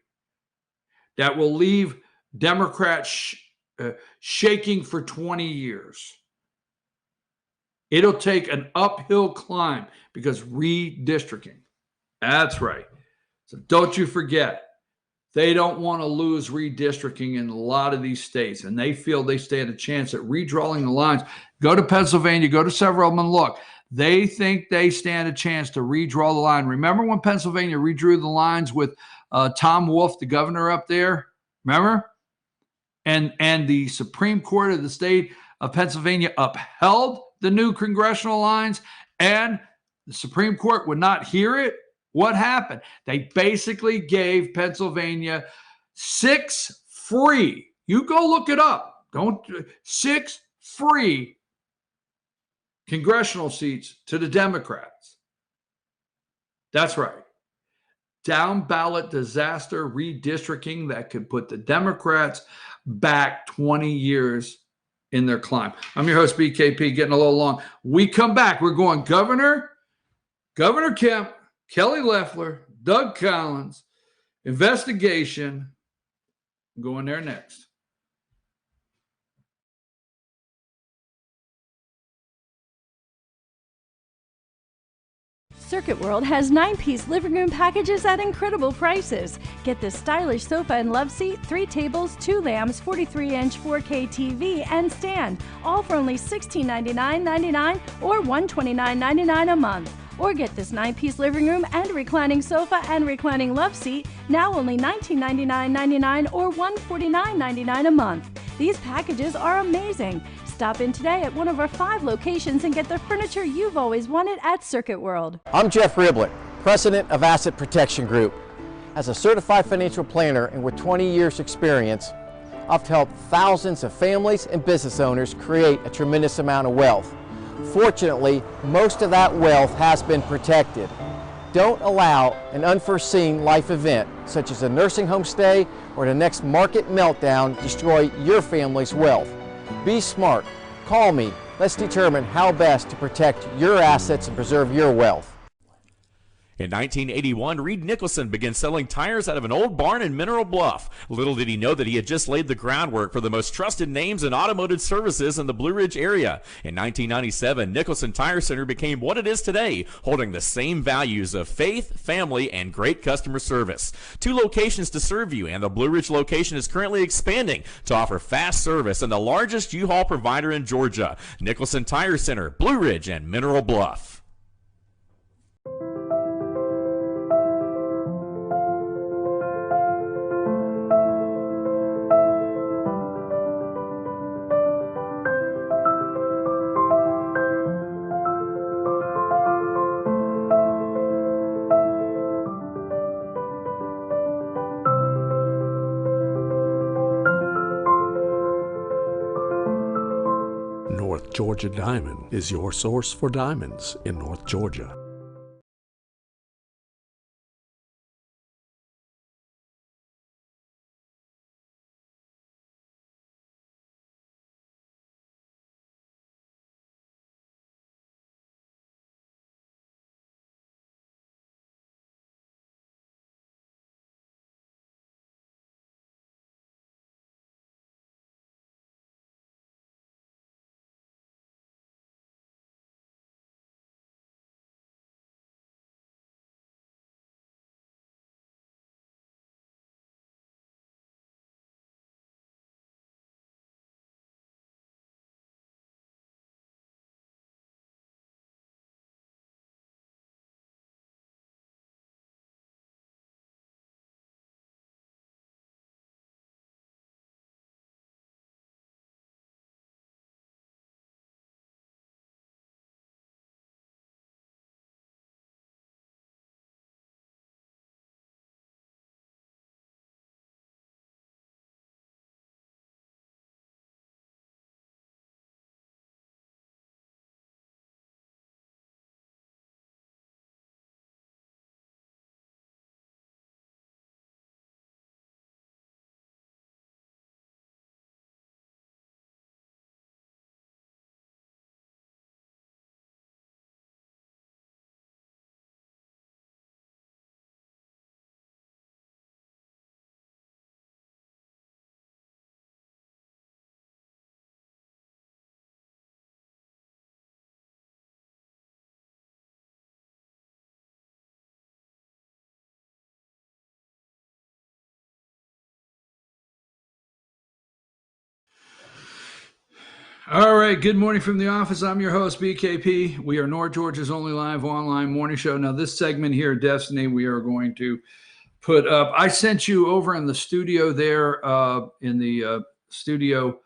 that will leave Democrats shaking for 20 years. It'll take an uphill climb because redistricting. That's right. So don't you forget. They don't want to lose redistricting in a lot of these states, and they feel they stand a chance at redrawing the lines. Go to Pennsylvania, go to several of them and look. They think they stand a chance to redraw the line. Remember when Pennsylvania redrew the lines with Tom Wolf, the governor up there? Remember? And the Supreme Court of the state of Pennsylvania upheld the new congressional lines, and the Supreme Court would not hear it. What happened? They basically gave Pennsylvania 6 free. You go look it up. 6 free congressional seats to the Democrats. That's right. Down ballot disaster redistricting that could put the Democrats back 20 years in their climb. I'm your host, BKP, getting a little long. We come back. We're going Governor Kemp, Kelly Loeffler, Doug Collins, investigation. I'm going there next. Circuit World has 9-piece living room packages at incredible prices. Get this stylish sofa and love seat, 3 tables, 2 lamps, 43-inch 4K TV, and stand, all for only $1699.99 or $129.99 a month. Or get this 9-piece living room and reclining sofa and reclining love seat, now only $1999.99 or $149.99 a month. These packages are amazing. Stop in today at one of our 5 locations and get the furniture you've always wanted at Circuit World. I'm Jeff Riblett, President of Asset Protection Group. As a certified financial planner and with 20 years experience, I've helped thousands of families and business owners create a tremendous amount of wealth. Fortunately, most of that wealth has been protected. Don't allow an unforeseen life event, such as a nursing home stay or the next market meltdown, destroy your family's wealth. Be smart. Call me. Let's determine how best to protect your assets and preserve your wealth. In 1981, Reed Nicholson began selling tires out of an old barn in Mineral Bluff. Little did he know that he had just laid the groundwork for the most trusted names in automotive services in the Blue Ridge area. In 1997, Nicholson Tire Center became what it is today, holding the same values of faith, family, and great customer service. 2 locations to serve you, and the Blue Ridge location is currently expanding to offer fast service and the largest U-Haul provider in Georgia. Nicholson Tire Center, Blue Ridge, and Mineral Bluff. North Georgia Diamond is your source for diamonds in North Georgia. All right. Good morning from the office. I'm your host, BKP. We are North Georgia's only live online morning show. Now, this segment here, Destiny, we are going to put up. I sent you over in the studio there, in the studio,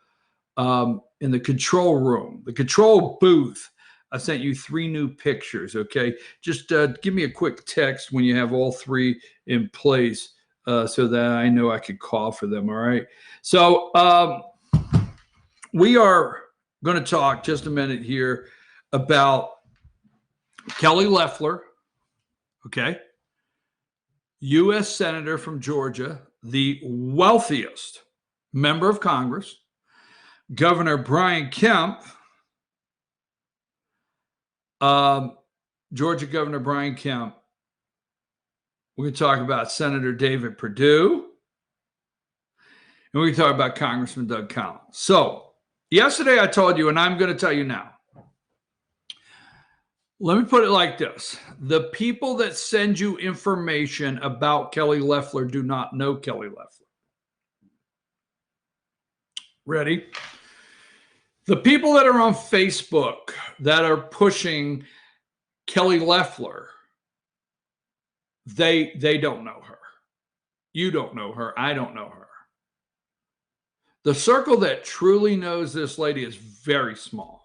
in the control room, the control booth. I sent you 3 new pictures. Okay. Just give me a quick text when you have all 3 in place so that I know I could call for them. All right. So we are going to talk just a minute here about Kelly Loeffler, okay, U.S. Senator from Georgia, the wealthiest member of Congress, Governor Brian Kemp, Georgia Governor Brian Kemp. We're going to talk about Senator David Perdue, and we're going to talk about Congressman Doug Collins. So, yesterday I told you, and I'm going to tell you now, Let me put it like this. The people that send you information about Kelly Loeffler do not know Kelly Loeffler. Ready? The people that are on Facebook that are pushing Kelly Loeffler, they don't know her. You don't know her. I don't know her. The circle that truly knows this lady is very small.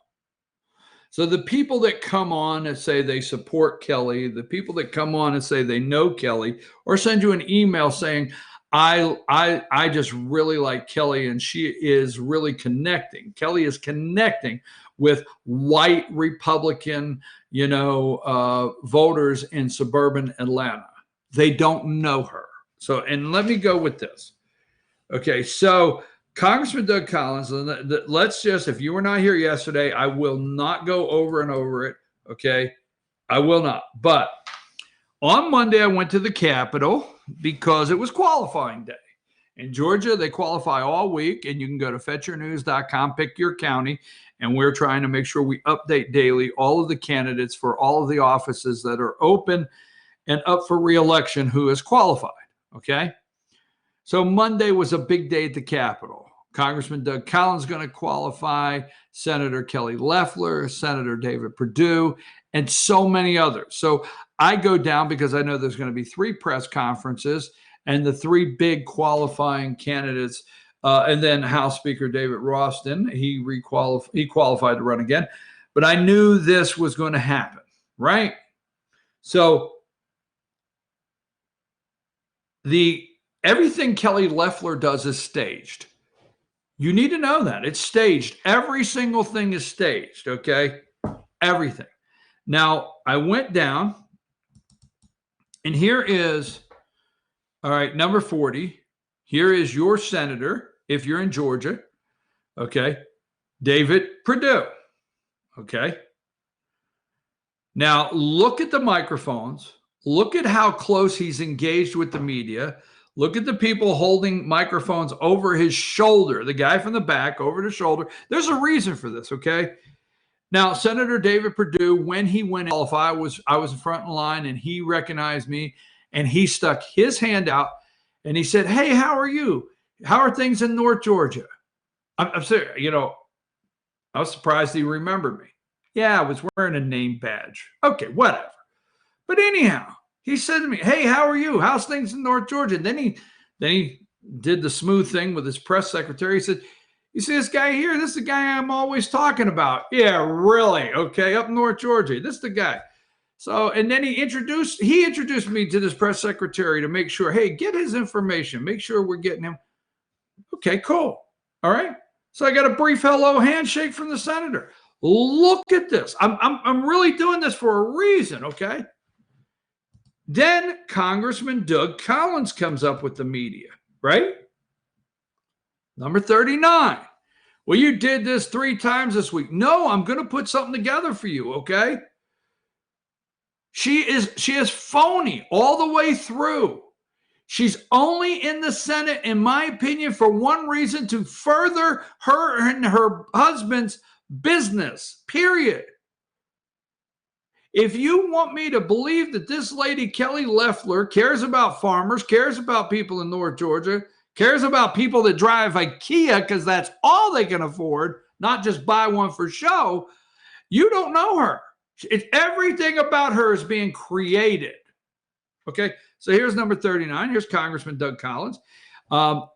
So the people that come on and say they support Kelly, the people that come on and say they know Kelly, or send you an email saying, I just really like Kelly and she is really connecting. Kelly is connecting with white Republican, voters in suburban Atlanta. They don't know her. So, and let me go with this. Okay, so Congressman Doug Collins, let's just, if you were not here yesterday, I will not go over and over it, okay? I will not. But on Monday, I went to the Capitol because it was qualifying day. In Georgia, they qualify all week, and you can go to fetchyournews.com, pick your county, and we're trying to make sure we update daily all of the candidates for all of the offices that are open and up for re-election who is qualified, okay? So Monday was a big day at the Capitol. Congressman Doug Collins going to qualify, Senator Kelly Loeffler, Senator David Perdue, and so many others. So I go down because I know there's going to be 3 press conferences and the 3 big qualifying candidates, and then House Speaker David Ralston, he qualified to run again. But I knew this was going to happen, right? So everything Kelly Loeffler does is staged. You need to know that. It's staged. Every single thing is staged, okay? Everything. Now, I went down, and here is, all right, number 40. Here is your senator, if you're in Georgia, okay? David Perdue, okay? Now, look at the microphones. Look at how close he's engaged with the media. Look at the people holding microphones over his shoulder, the guy from the back over the shoulder. There's a reason for this, okay? Now, Senator David Perdue, when he went qualify, I was in front line, and he recognized me, and he stuck his hand out, and he said, "Hey, how are you? How are things in North Georgia?" I'm serious, I was surprised he remembered me. Yeah, I was wearing a name badge. Okay, whatever. But anyhow, he said to me, "Hey, how are you? How's things in North Georgia?" And then he did the smooth thing with his press secretary. He said, "You see this guy here? This is the guy I'm always talking about." "Yeah, really? Okay, up in North Georgia. This is the guy." So, and then he introduced me to this press secretary to make sure, hey, get his information. Make sure we're getting him. Okay, cool. All right. So I got a brief hello handshake from the senator. Look at this. I'm really doing this for a reason, okay? Then Congressman Doug Collins comes up with the media, right? Number 39. Well, you did this 3 times this week. No, I'm going to put something together for you, okay? She is phony all the way through. She's only in the Senate, in my opinion, for one reason: to further her and her husband's business, period. If you want me to believe that this lady, Kelly Loeffler, cares about farmers, cares about people in North Georgia, cares about people that drive IKEA because that's all they can afford, not just buy one for show, you don't know her. Everything about her is being created. Okay, so here's number 39. Here's Congressman Doug Collins.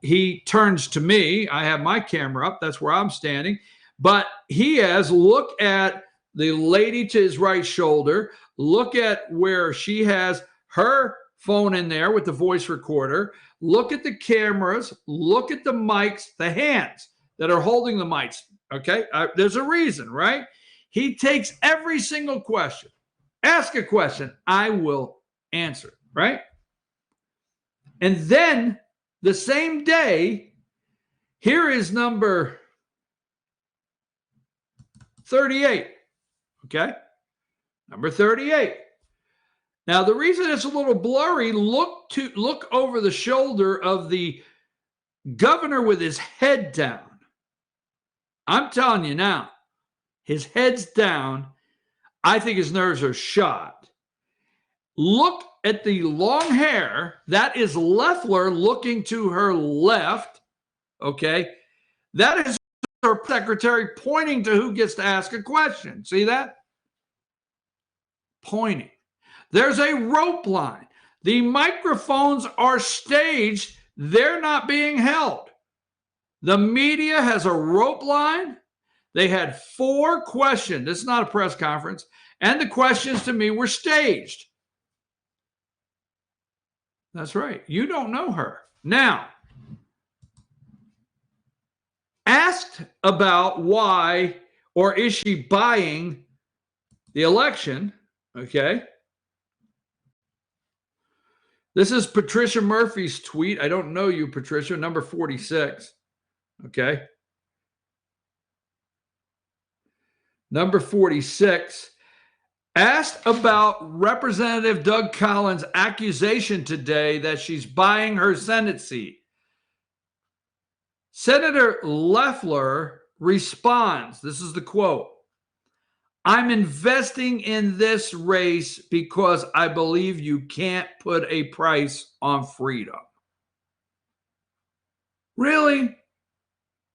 He turns to me. I have my camera up. That's where I'm standing. But he has, look at the lady to his right shoulder. Look at where she has her phone in there with the voice recorder. Look at the cameras. Look at the mics, the hands that are holding the mics. Okay, there's a reason, right? He takes every single question. Ask a question, I will answer, right? And then the same day, here is number 38. Okay? Number 38. Now, the reason it's a little blurry, look over the shoulder of the governor with his head down. I'm telling you now, his head's down. I think his nerves are shot. Look at the long hair. That is Loeffler looking to her left. Okay. That is her secretary pointing to who gets to ask a question. See that? Pointing. There's a rope line. The microphones are staged. They're not being held. The media has a rope line. They had 4 questions. This is not a press conference. And the questions to me were staged. That's right. You don't know her. Now, asked about why or is she buying the election, okay? This is Patricia Murphy's tweet. I don't know you, Patricia, number 46, okay? Number 46, asked about Representative Doug Collins' accusation today that she's buying her Senate seat. Senator Loeffler responds, this is the quote, "I'm investing in this race because I believe you can't put a price on freedom." Really?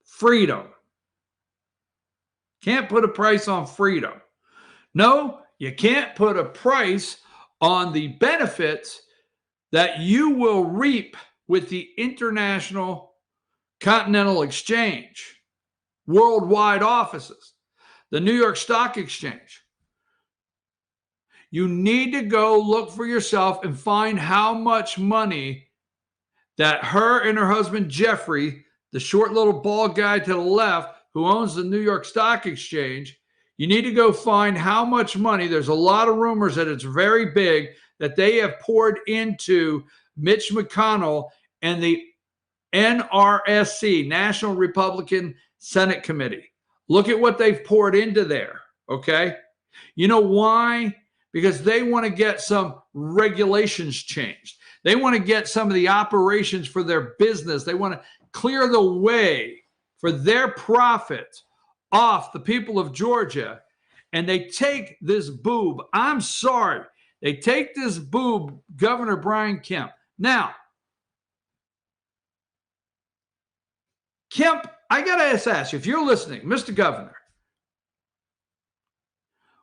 Freedom. Can't put a price on freedom. No, you can't put a price on the benefits that you will reap with the International Continental Exchange, worldwide offices, the New York Stock Exchange. You need to go look for yourself and find how much money that her and her husband, Jeffrey, the short little bald guy to the left who owns the New York Stock Exchange, you need to go find how much money. There's a lot of rumors that it's very big that they have poured into Mitch McConnell and the NRSC, National Republican Senate Committee. Look at what they've poured into there, okay? You know why? Because they want to get some regulations changed. They want to get some of the operations for their business. They want to clear the way for their profits off the people of Georgia. And they take this boob. I'm sorry. They take this boob, Governor Brian Kemp. Now, Kemp, I got to ask you, if you're listening, Mr. Governor,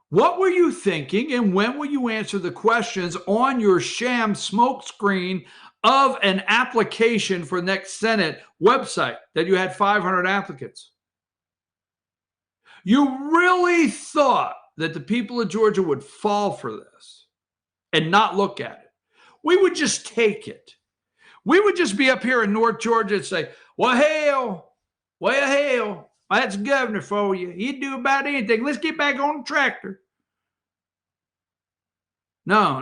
what were you thinking and when will you answer the questions on your sham smoke screen of an application for next Senate website that you had 500 applicants? You really thought that the people of Georgia would fall for this and not look at it. We would just take it. We would just be up here in North Georgia and say, well, hell, that's governor for you. He'd do about anything. Let's get back on the tractor. No.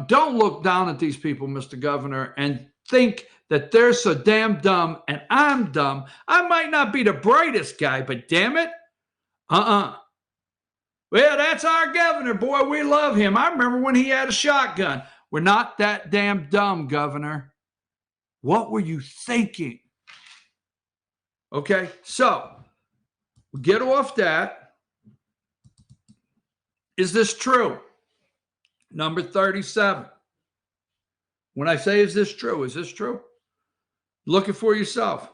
Don't look down at these people, Mr. Governor, and think that they're so damn dumb and I'm dumb. I might not be the brightest guy, but damn it. Well, that's our governor, boy. We love him. I remember when he had a shotgun. We're not that damn dumb, Governor. What were you thinking? Okay, so get off that. Is this true? Number 37. When I say, is this true? Is this true? Look it for yourself.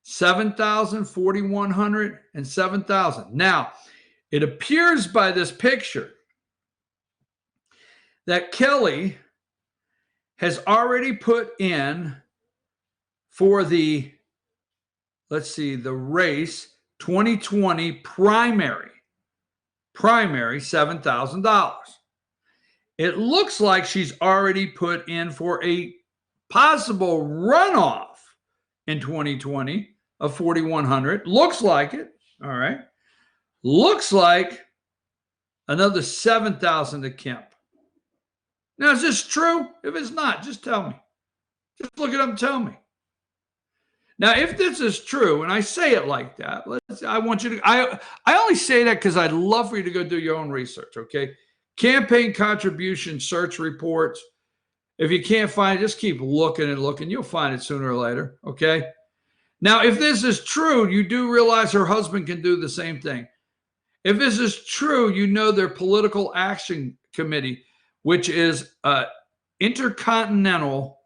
7,000, 4,100, and 7,000. Now, it appears by this picture that Kelly has already put in for the, let's see, the race 2020 primary $7,000. It looks like she's already put in for a possible runoff in 2020 of 4,100. Looks like it. All right. Looks like another 7,000 to Kemp. Now, is this true? If it's not, just tell me. Just look it up and tell me. Now, if this is true, and I say it like that, I want you to, I only say that because I'd love for you to go do your own research, okay? Campaign contribution search reports. If you can't find it, just keep looking and looking. You'll find it sooner or later, okay? Now, if this is true, you do realize her husband can do the same thing. If this is true, you know their political action committee, which is Intercontinental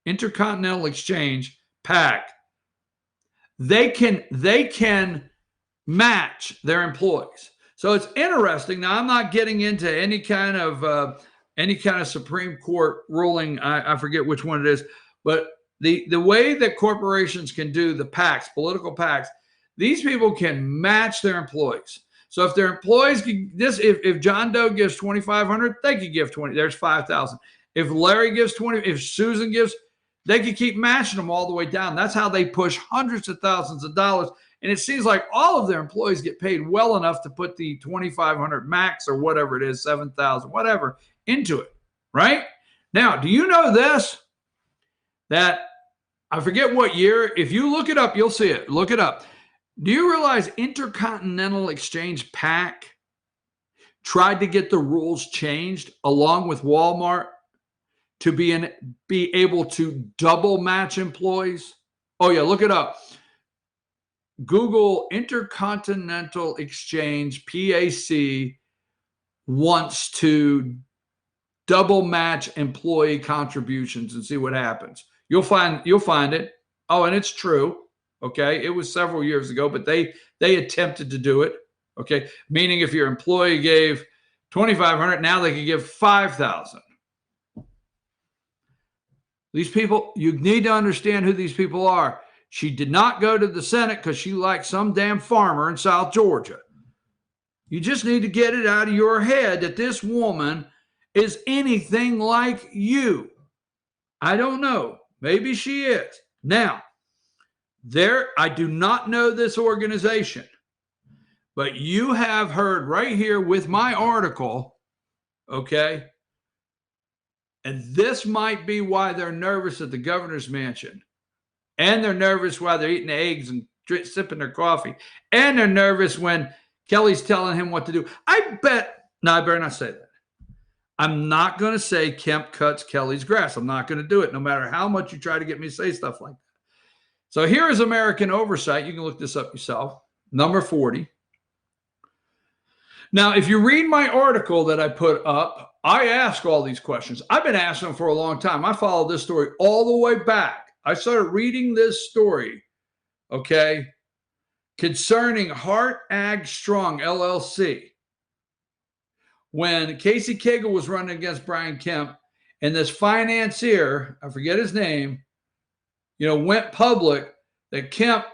Exchange, PAC, they can match their employees. So it's interesting. Now, I'm not getting into any kind of Supreme Court ruling. I forget which one it is, but the way that corporations can do the PACs, political PACs, these people can match their employees. So if their employees if John Doe gives $2,500, they could give 20. There's 5,000. If Larry gives 20, if Susan gives, they could keep matching them all the way down. That's how they push hundreds of thousands of dollars. And it seems like all of their employees get paid well enough to put the 2,500 max or whatever it is, 7,000, whatever, into it, right? Now, do you know this? That I forget what year. If you look it up, you'll see it. Look it up. Do you realize Intercontinental Exchange, PAC, tried to get the rules changed along with Walmart to be able to double match employees? Oh yeah, look it up. Google Intercontinental Exchange, PAC, wants to double match employee contributions and see what happens. You'll find it. Oh, and it's true. Okay, it was several years ago, but they attempted to do it. Okay, meaning if your employee gave $2,500, now they could give $5,000. These people, you need to understand who these people are. She did not go to the Senate because she liked some damn farmer in South Georgia. You just need to get it out of your head that this woman is anything like you. I don't know. Maybe she is. Now, I do not know this organization, but you have heard right here with my article, okay? And this might be why they're nervous at the governor's mansion. And they're nervous while they're eating eggs and sipping their coffee. And they're nervous when Kelly's telling him what to do. I better not say that. I'm not going to say Kemp cuts Kelly's grass. I'm not going to do it, no matter how much you try to get me to say stuff like that. So here is American Oversight. You can look this up yourself. Number 40. Now, if you read my article that I put up, I ask all these questions. I've been asking them for a long time. I followed this story all the way back. I started reading this story, okay, concerning Hart Ag Strong, LLC. When Casey Cagle was running against Brian Kemp, and this financier, I forget his name, went public that Kemp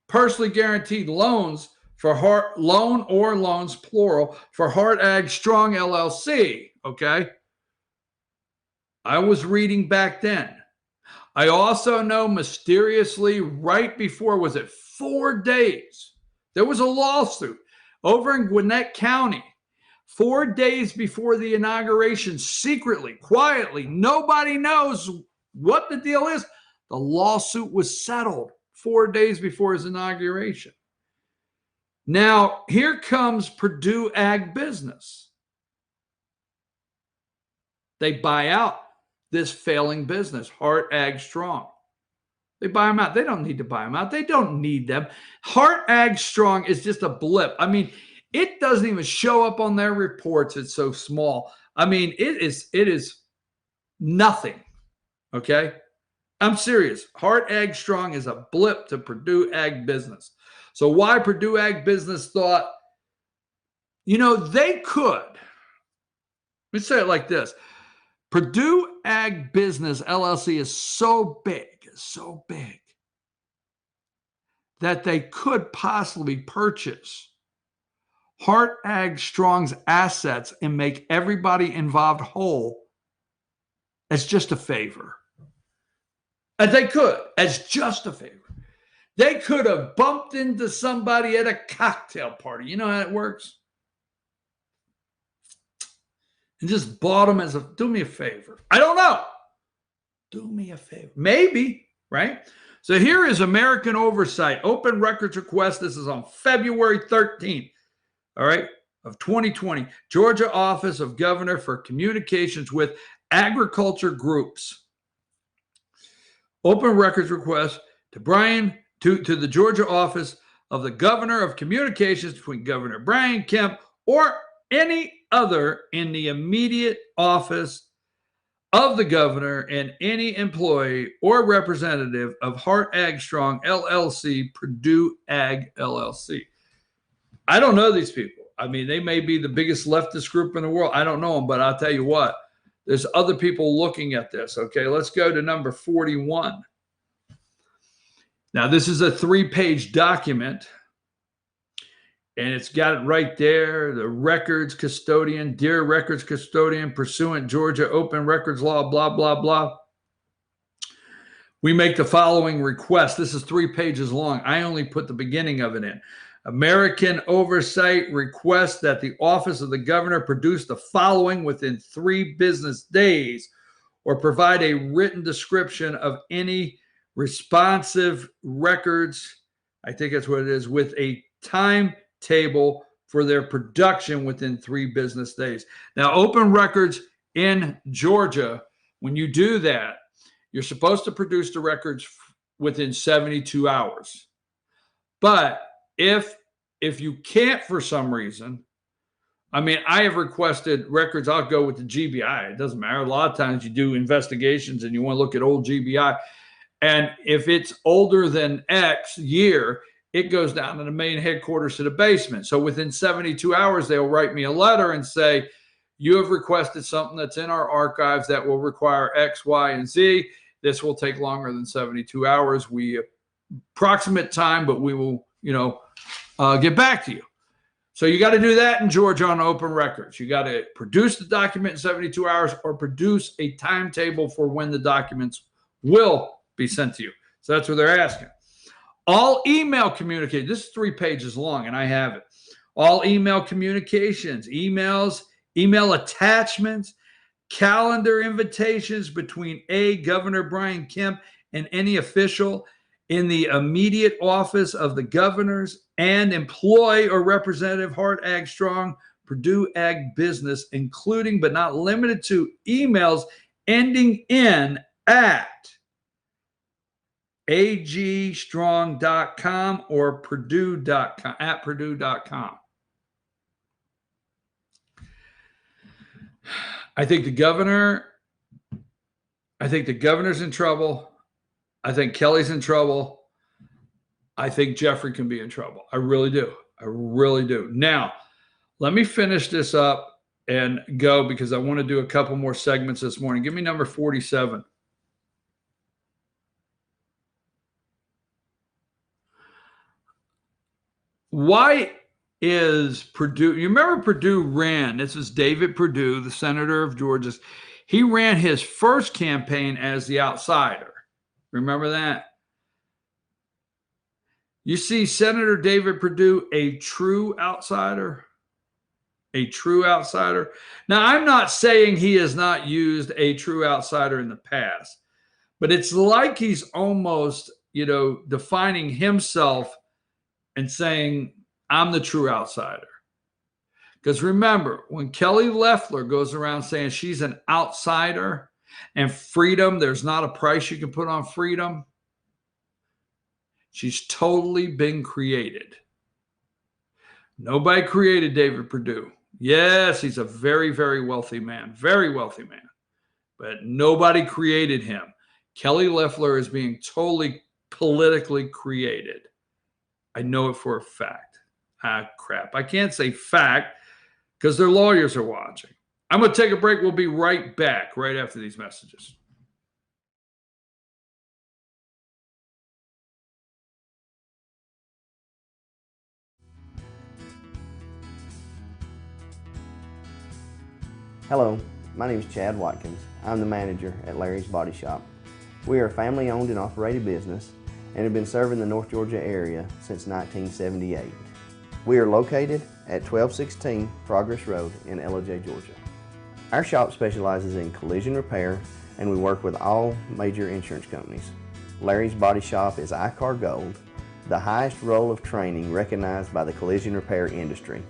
personally guaranteed loans for loans, plural, for Hart Ag Strong, LLC, okay? I was reading back then. I also know mysteriously right before, was it 4 days, there was a lawsuit over in Gwinnett County 4 days before the inauguration, secretly, quietly, nobody knows what the deal is. The lawsuit was settled 4 days before his inauguration. Now, here comes Purdue Ag Business. They buy out this failing business, Hart Ag Strong. They buy them out. They don't need to buy them out. They don't need them. Hart Ag Strong is just a blip. I mean, it doesn't even show up on their reports. It's so small. I mean, it is nothing. Okay? I'm serious. Hart Ag Strong is a blip to Purdue Ag Business. So why Purdue Ag Business thought, they could. Let me say it like this. Purdue Ag Business LLC is so big that they could possibly purchase Hart Ag Strong's assets and make everybody involved whole as just a favor. And they could, as just a favor. They could have bumped into somebody at a cocktail party. You know how it works? And just bought them as do me a favor. I don't know. Do me a favor. Maybe, right? So here is American Oversight, open records request. This is on February 13th, all right, of 2020. Georgia Office of Governor for Communications with Agriculture Groups. Open records request to the Georgia Office of the Governor of Communications between Governor Brian Kemp or any other in the immediate office of the governor and any employee or representative of Hart Ag Strong LLC, Purdue Ag LLC. I don't know these people. I mean, they may be the biggest leftist group in the world. I don't know them, but I'll tell you what, there's other people looking at this. Okay, let's go to number 41. Now, this is a 3-page document, and it's got it right there. The records custodian, dear records custodian, pursuant Georgia open records law, blah, blah, blah. We make the following request. This is 3 pages long. I only put the beginning of it in. American Oversight requests that the office of the governor produce the following within 3 business days or provide a written description of any responsive records, I think that's what it is, with a timetable for their production within 3 business days. Now, open records in Georgia, when you do that, you're supposed to produce the records within 72 hours. But if you can't for some reason, I mean, I have requested records. I'll go with the GBI. It doesn't matter. A lot of times you do investigations and you want to look at old GBI. And if it's older than X year, it goes down to the main headquarters to the basement. So within 72 hours, they'll write me a letter and say, you have requested something that's in our archives that will require X, Y, and Z. This will take longer than 72 hours. We approximate time, but we will, get back to you. So you got to do that in Georgia on open records. You got to produce the document in 72 hours or produce a timetable for when the documents will be sent to you. So that's what they're asking. All email communication. This is 3 pages long, and I have it. All email communications, emails, email attachments, calendar invitations between Governor Brian Kemp and any official in the immediate office of the governors and employee or representative Hart Ag Strong, Purdue Ag Business, including but not limited to emails ending in at agstrong.com or purdue.com, at purdue.com. I think the governor's in trouble. I think Kelly's in trouble. I think Jeffrey can be in trouble. I really do. I really do. Now, let me finish this up and go because I want to do a couple more segments this morning. Give me number 47. Why is Perdue? You remember Perdue ran, this is David Perdue, the senator of Georgia. He ran his first campaign as the outsider. Remember that? You see Senator David Perdue, a true outsider? A true outsider? Now, I'm not saying he has not used a true outsider in the past, but it's like he's almost, defining himself and saying, I'm the true outsider. Because remember, when Kelly Loeffler goes around saying she's an outsider and freedom, there's not a price you can put on freedom, she's totally been created. Nobody created David Perdue. Yes, he's a very, very wealthy man, but nobody created him. Kelly Loeffler is being totally politically created. I know it for a fact. Crap. I can't say fact because their lawyers are watching. I'm going to take a break. We'll be right back right after these messages. Hello, my name is Chad Watkins. I'm the manager at Larry's Body Shop. We are a family-owned and operated business and have been serving the North Georgia area since 1978. We are located at 1216 Progress Road in LOJ, Georgia. Our shop specializes in collision repair and we work with all major insurance companies. Larry's Body Shop is ICAR Gold, the highest role of training recognized by the collision repair industry.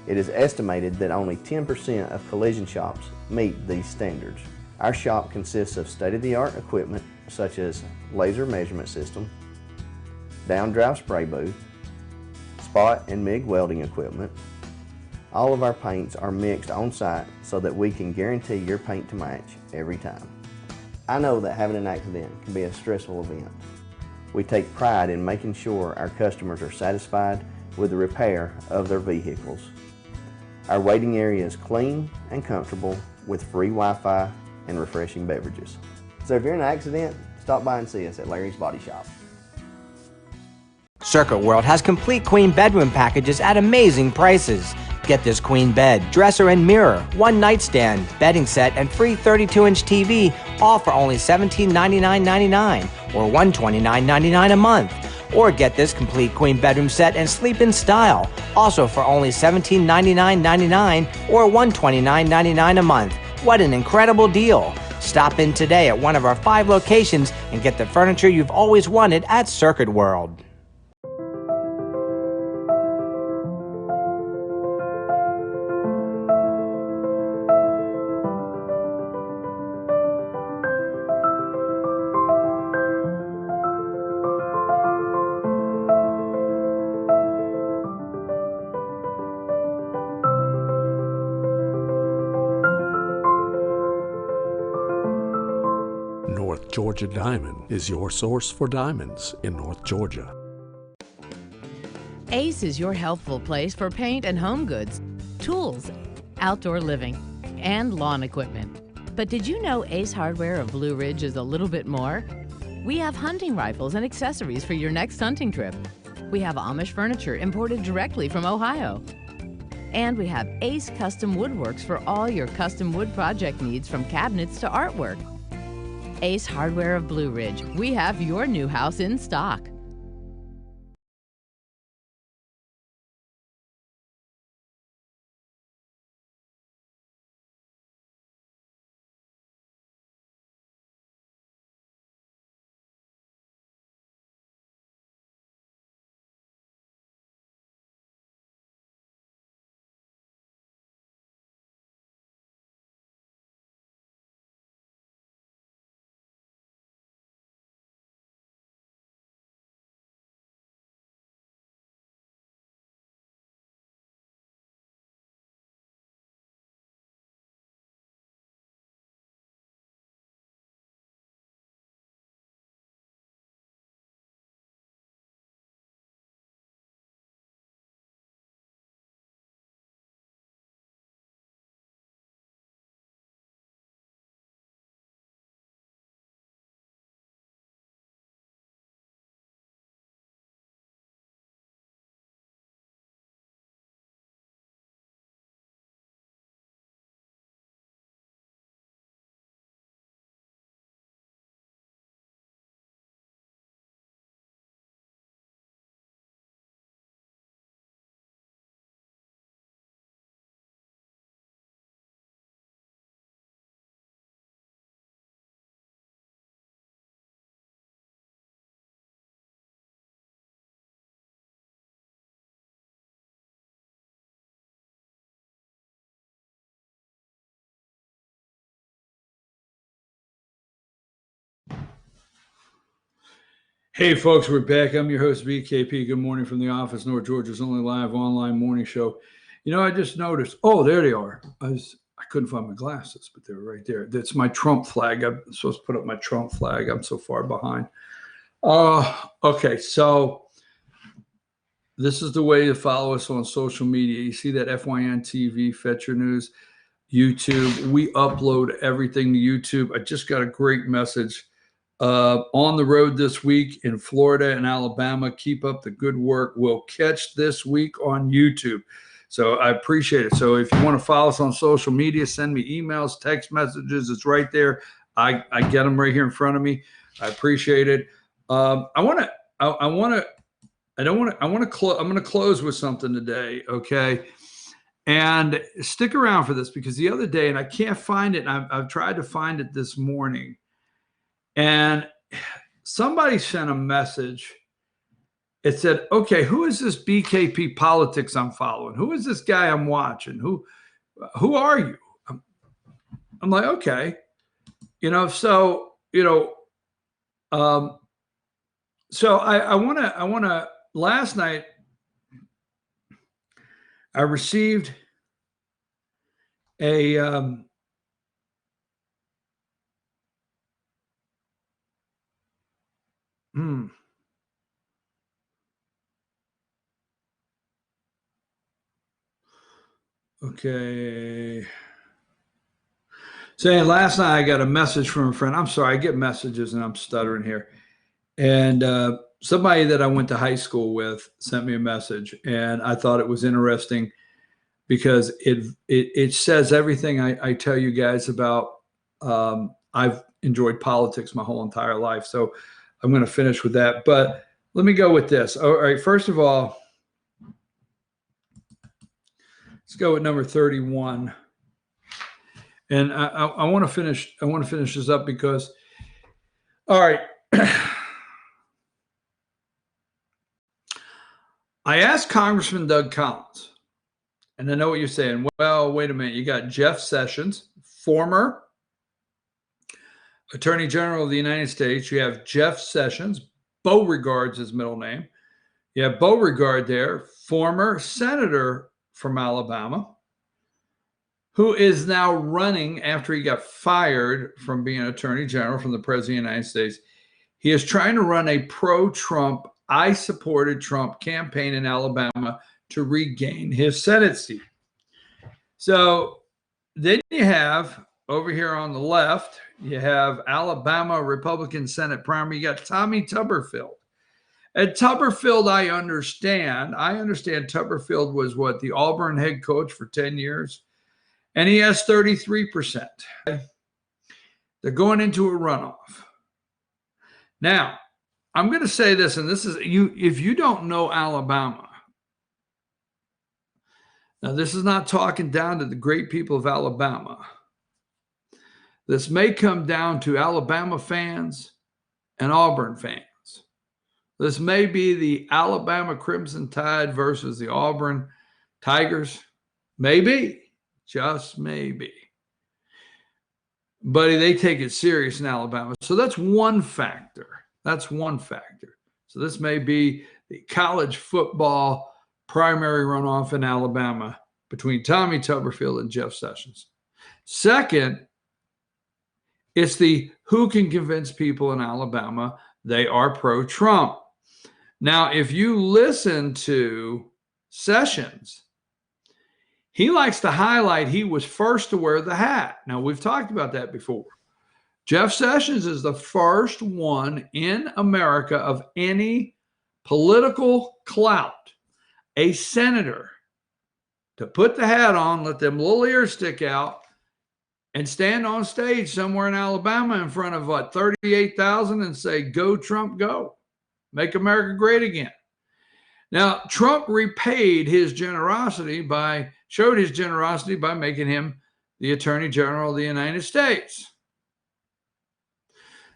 It is estimated that only 10% of collision shops meet these standards. Our shop consists of state-of-the-art equipment such as laser measurement system, down drive spray booth, spot and MIG welding equipment. All of our paints are mixed on site so that we can guarantee your paint to match every time. I know that having an accident can be a stressful event. We take pride in making sure our customers are satisfied with the repair of their vehicles. Our waiting area is clean and comfortable with free Wi-Fi and refreshing beverages. So if you're in an accident, stop by and see us at Larry's Body Shop. Circuit World has complete queen bedroom packages at amazing prices. Get this queen bed, dresser and mirror, one nightstand, bedding set, and free 32-inch TV, all for only $1799.99 or $129.99 a month. Or get this complete queen bedroom set and sleep in style, also for only $1799.99 or $129.99 a month. What an incredible deal! Stop in today at one of our 5 locations and get the furniture you've always wanted at Circuit World. North Georgia Diamond is your source for diamonds in North Georgia. Ace is your helpful place for paint and home goods, tools, outdoor living, and lawn equipment. But did you know Ace Hardware of Blue Ridge is a little bit more? We have hunting rifles and accessories for your next hunting trip. We have Amish furniture imported directly from Ohio. And we have Ace Custom Woodworks for all your custom wood project needs, from cabinets to artwork. Ace Hardware of Blue Ridge. We have your new house in stock. Hey folks, we're back. I'm your host, BKP. Good morning from the office, North Georgia's only live online morning show. You know, I just noticed, oh, there they are. I couldn't find my glasses, but they were right there. That's my Trump flag. I'm supposed to put up my Trump flag. I'm so far behind. Okay, so this is the way to follow us on social media. You see that FYN TV, Fetcher News, YouTube. We upload everything to YouTube. I just got a great message. On the road this week in Florida and Alabama. Keep up the good work. We'll catch this week on YouTube. So I appreciate it. So if you want to follow us on social media, send me emails, text messages. It's right there. I get them right here in front of me. I appreciate it. I'm going to close with something today. Okay. And stick around for this, because the other day, and I can't find it, and I've tried to find it this morning, and somebody sent a message. It said, okay, who is this BKP politics I'm following? Who is this guy I'm watching? Who are you? I'm like, okay, so I want to, last night I received a okay. Saying last night I got a message from a friend. I'm sorry, I get messages and I'm stuttering here. And somebody that I went to high school with sent me a message, and I thought it was interesting because it says everything I tell you guys about. I've enjoyed politics my whole entire life, so I'm going to finish with that. But let me go with this. All right, first of all, let's go with number 31. And I want to finish. I want to finish this up because, all right. I asked Congressman Doug Collins, and I know what you're saying. Well, wait a minute. You got Jeff Sessions, former Attorney General of the United States. You have Jeff Sessions, Beauregard's his middle name. You have Beauregard there, former senator from Alabama, who is now running after he got fired from being Attorney General from the President of the United States. He is trying to run a pro-Trump, I supported Trump campaign in Alabama to regain his Senate seat. So then you have over here on the left, you have Alabama Republican Senate primary. You got Tommy Tuberville. At Tuberville, I understand Tuberville was what, the Auburn head coach for 10 years. And he has 33%. They're going into a runoff. Now, I'm going to say this, and this is you. If you don't know Alabama, now this is not talking down to the great people of Alabama. This may come down to Alabama fans and Auburn fans. This may be the Alabama Crimson Tide versus the Auburn Tigers. Maybe, just maybe. But they take it serious in Alabama. So that's one factor. That's one factor. So this may be the college football primary runoff in Alabama between Tommy Tuberville and Jeff Sessions. Second, it's the who can convince people in Alabama they are pro-Trump. Now, if you listen to Sessions, he likes to highlight he was first to wear the hat. Now, we've talked about that before. Jeff Sessions is the first one in America of any political clout, a senator, to put the hat on, let them little ears stick out, and stand on stage somewhere in Alabama in front of, what, 38,000 and say, "Go Trump, go. Make America great again." Now, Trump repaid his generosity showed his generosity by making him the Attorney General of the United States.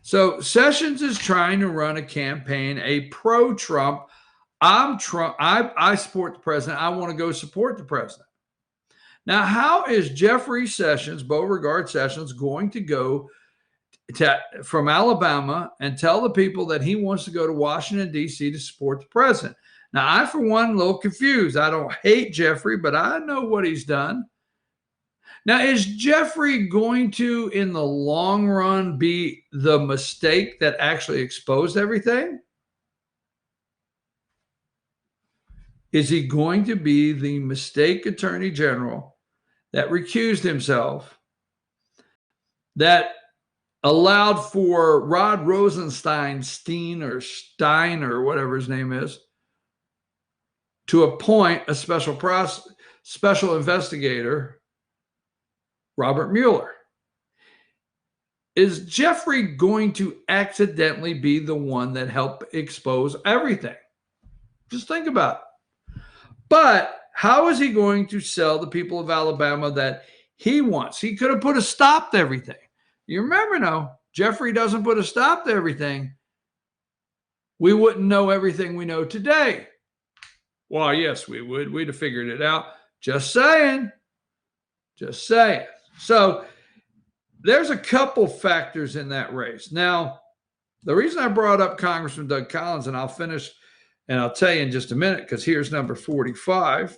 So Sessions is trying to run a campaign, a pro-Trump. I'm Trump. I support the president. I want to go support the president. Now, how is Jeffrey Sessions, Beauregard Sessions, going to go from Alabama and tell the people that he wants to go to Washington, D.C. to support the president? Now, I, for one, a little confused. I don't hate Jeffrey, but I know what he's done. Now, is Jeffrey going to, in the long run, be the mistake that actually exposed everything? Is he going to be the mistake attorney general that recused himself, that allowed for Rod Rosenstein, Stein or whatever his name is, to appoint a special investigator, Robert Mueller? Is Jeffrey going to accidentally be the one that helped expose everything? Just think about it. But how is he going to sell the people of Alabama that he wants? He could have put a stop to everything. You remember, no, Jeffrey doesn't put a stop to everything, we wouldn't know everything we know today. Well, yes, we would. We'd have figured it out. Just saying. Just saying. So there's a couple factors in that race. Now, the reason I brought up Congressman Doug Collins, and I'll finish and I'll tell you in just a minute, because here's number 45.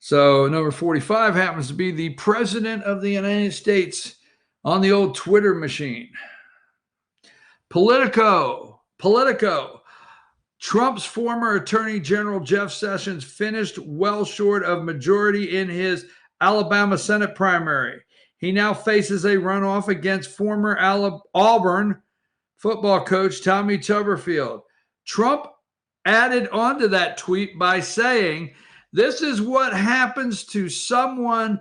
So number 45 happens to be the President of the United States on the old Twitter machine. Politico. Trump's former Attorney General Jeff Sessions finished well short of majority in his Alabama Senate primary. He now faces a runoff against former Auburn football coach Tommy Tuberville. Trump added onto that tweet by saying, "This is what happens to someone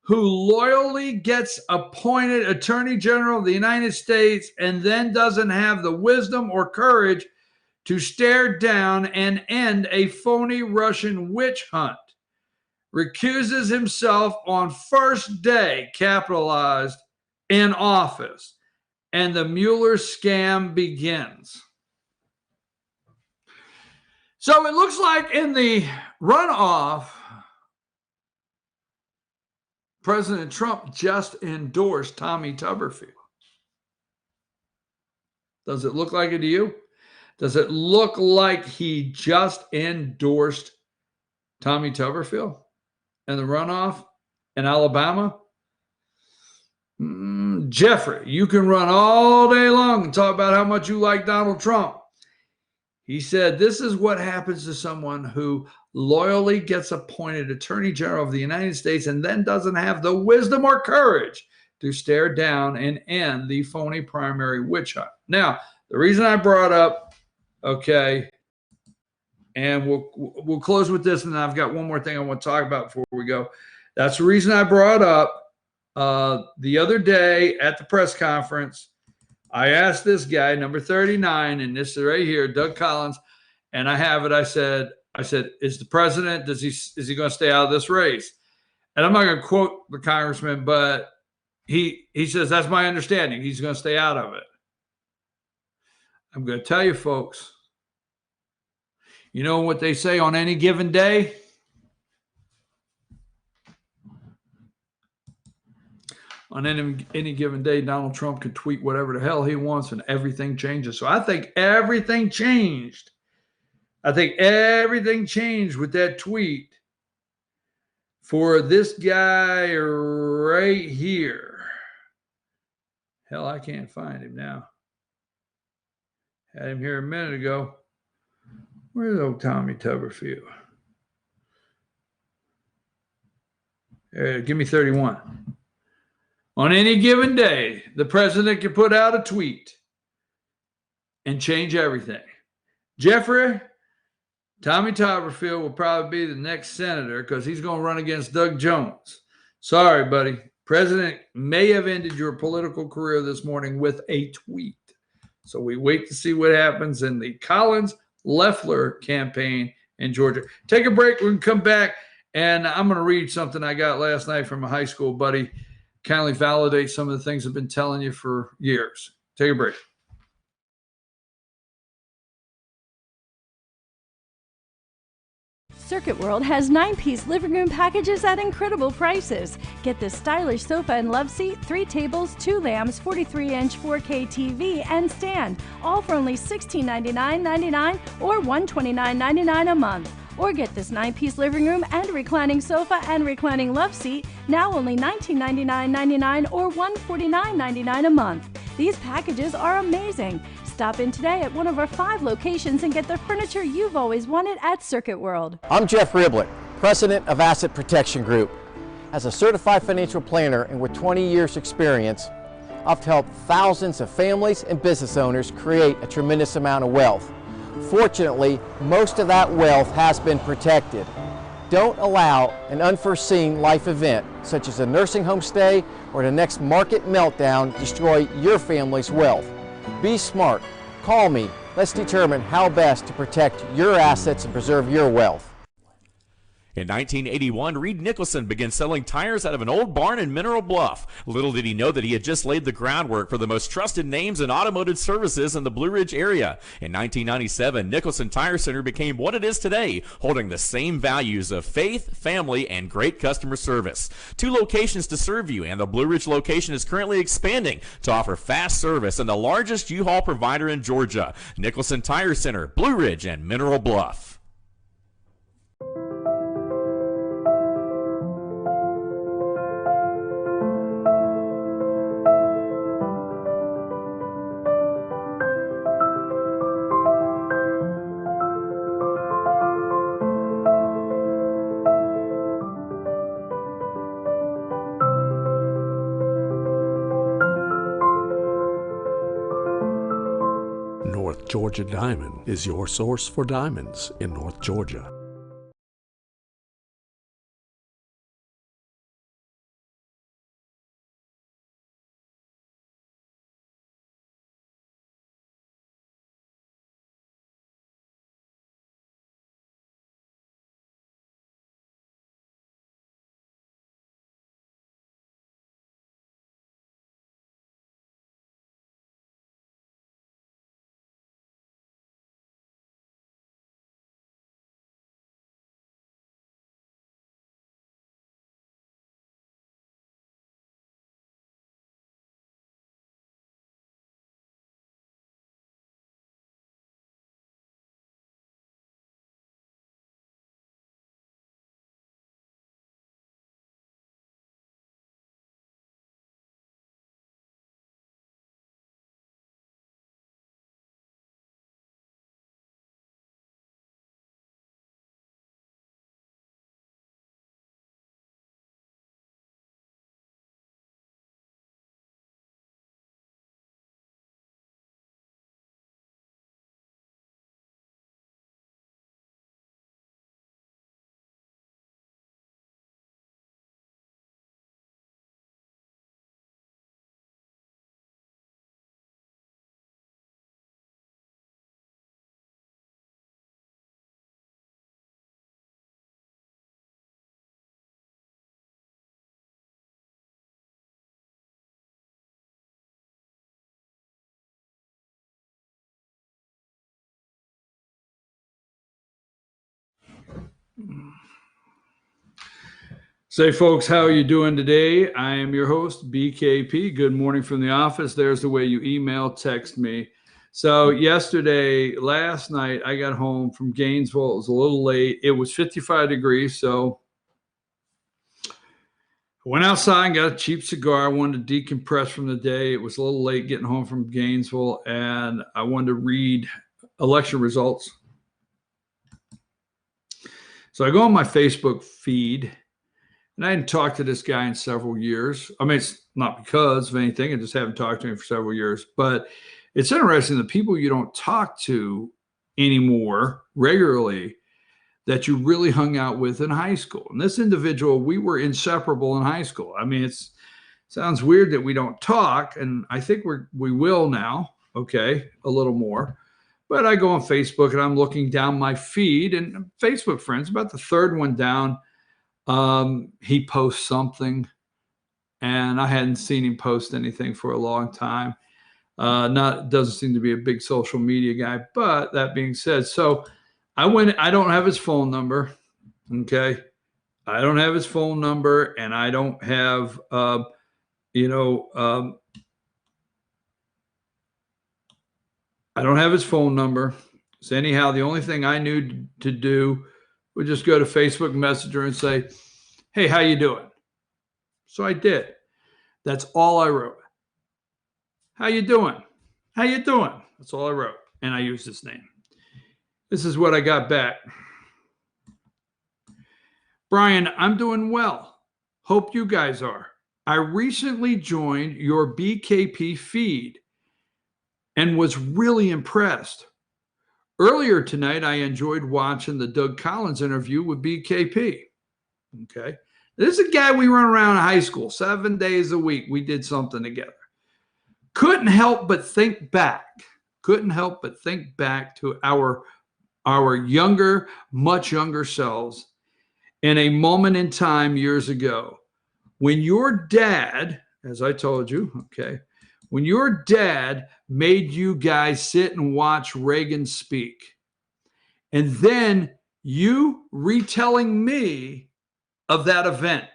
who loyally gets appointed Attorney General of the United States and then doesn't have the wisdom or courage to stare down and end a phony Russian witch hunt. Recuses himself on first day capitalized in office, and the Mueller scam begins." So it looks like in the runoff, President Trump just endorsed Tommy Tuberville. Does it look like it to you? Does it look like he just endorsed Tommy Tuberville in the runoff in Alabama? Jeffrey, you can run all day long and talk about how much you like Donald Trump. He said, "This is what happens to someone who loyally gets appointed Attorney General of the United States and then doesn't have the wisdom or courage to stare down and end the phony primary witch hunt." Now, the reason I brought up, okay, and we'll close with this, and then I've got one more thing I want to talk about before we go. That's the reason I brought up the other day at the press conference. I asked this guy, number 39, and this is right here, Doug Collins, and I have it. I said, "Is the president, is he going to stay out of this race?" And I'm not going to quote the congressman, but he says, "That's my understanding. He's going to stay out of it." I'm going to tell you, folks, you know what they say on any given day? On any given day, Donald Trump could tweet whatever the hell he wants and everything changes. So I think everything changed. I think everything changed with that tweet for this guy right here. Hell, I can't find him now. Had him here a minute ago. Where's old Tommy Tuberville? Give me 31. On any given day, the president can put out a tweet and change everything. Jeffrey, Tommy Tuberville will probably be the next senator because he's going to run against Doug Jones. Sorry, buddy. President may have ended your political career this morning with a tweet. So we wait to see what happens in the Collins-Loeffler campaign in Georgia. Take a break. We can come back, and I'm going to read something I got last night from a high school buddy. Kindly validate some of the things I've been telling you for years. Take a break. Circuit World has 9-piece living room packages at incredible prices. Get this stylish sofa and love seat, 3 tables, 2 lamps, 43-inch 4K TV, and stand, all for only $1699.99 or $129.99 a month. Or get this 9-piece living room and reclining sofa and reclining love seat, now only $1999.99 or $149.99 a month. These packages are amazing. Stop in today at one of our 5 locations and get the furniture you've always wanted at Circuit World. I'm Jeff Riblet, President of Asset Protection Group. As a certified financial planner and with 20 years experience, I've helped thousands of families and business owners create a tremendous amount of wealth. Fortunately, most of that wealth has been protected. Don't allow an unforeseen life event, such as a nursing home stay or the next market meltdown, destroy your family's wealth. Be smart. Call me. Let's determine how best to protect your assets and preserve your wealth. In 1981, Reed Nicholson began selling tires out of an old barn in Mineral Bluff. Little did he know that he had just laid the groundwork for the most trusted names in automotive services in the Blue Ridge area. In 1997, Nicholson Tire Center became what it is today, holding the same values of faith, family, and great customer service. 2 locations to serve you, and the Blue Ridge location is currently expanding to offer fast service and the largest U-Haul provider in Georgia. Nicholson Tire Center, Blue Ridge, and Mineral Bluff. Georgia Diamond is your source for diamonds in North Georgia. Say, folks, how are you doing today? I am your host, BKP. Good morning from the office. There's the way you email, text me. So last night, I got home from Gainesville. It was a little late. It was 55 degrees, so I went outside and got a cheap cigar. I wanted to decompress from the day. It was a little late getting home from Gainesville, and I wanted to read election results. So I go on my Facebook feed, and I hadn't talked to this guy in several years. I mean, it's not because of anything. I just haven't talked to him for several years. But it's interesting, the people you don't talk to anymore regularly that you really hung out with in high school. And this individual, we were inseparable in high school. I mean, it sounds weird that we don't talk, and I think we will now, okay, a little more. But I go on Facebook, and I'm looking down my feed, and Facebook friends, about the third one down, he posts something, and I hadn't seen him post anything for a long time. Doesn't seem to be a big social media guy, but that being said, so I don't have his phone number. Okay. I don't have his phone number, and I don't have, I don't have his phone number. So anyhow, the only thing I knew to do would just go to Facebook Messenger and say, hey, how you doing? So I did. That's all I wrote. How you doing? How you doing? That's all I wrote. And I used his name. This is what I got back. Brian, I'm doing well. Hope you guys are. I recently joined your BKP feed and was really impressed. Earlier tonight, I enjoyed watching the Doug Collins interview with BKP. Okay. This is a guy we run around in high school 7 days a week. We did something together. Couldn't help but think back to our younger, much younger selves in a moment in time years ago when your dad, as I told you, okay, when your dad made you guys sit and watch Reagan speak, and then you retelling me of that event.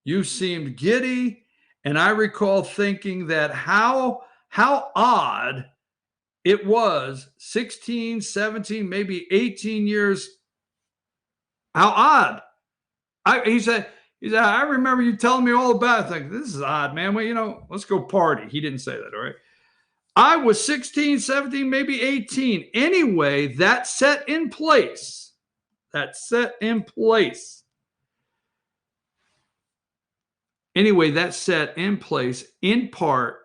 You seemed giddy, and I recall thinking that how odd it was, 16, 17, maybe 18 years. How odd. He said, I remember you telling me all about it. Like, this is odd, man. Well, let's go party. He didn't say that, all right? I was 16, 17, maybe 18. Anyway, that set in place. Anyway, that set in place, in part,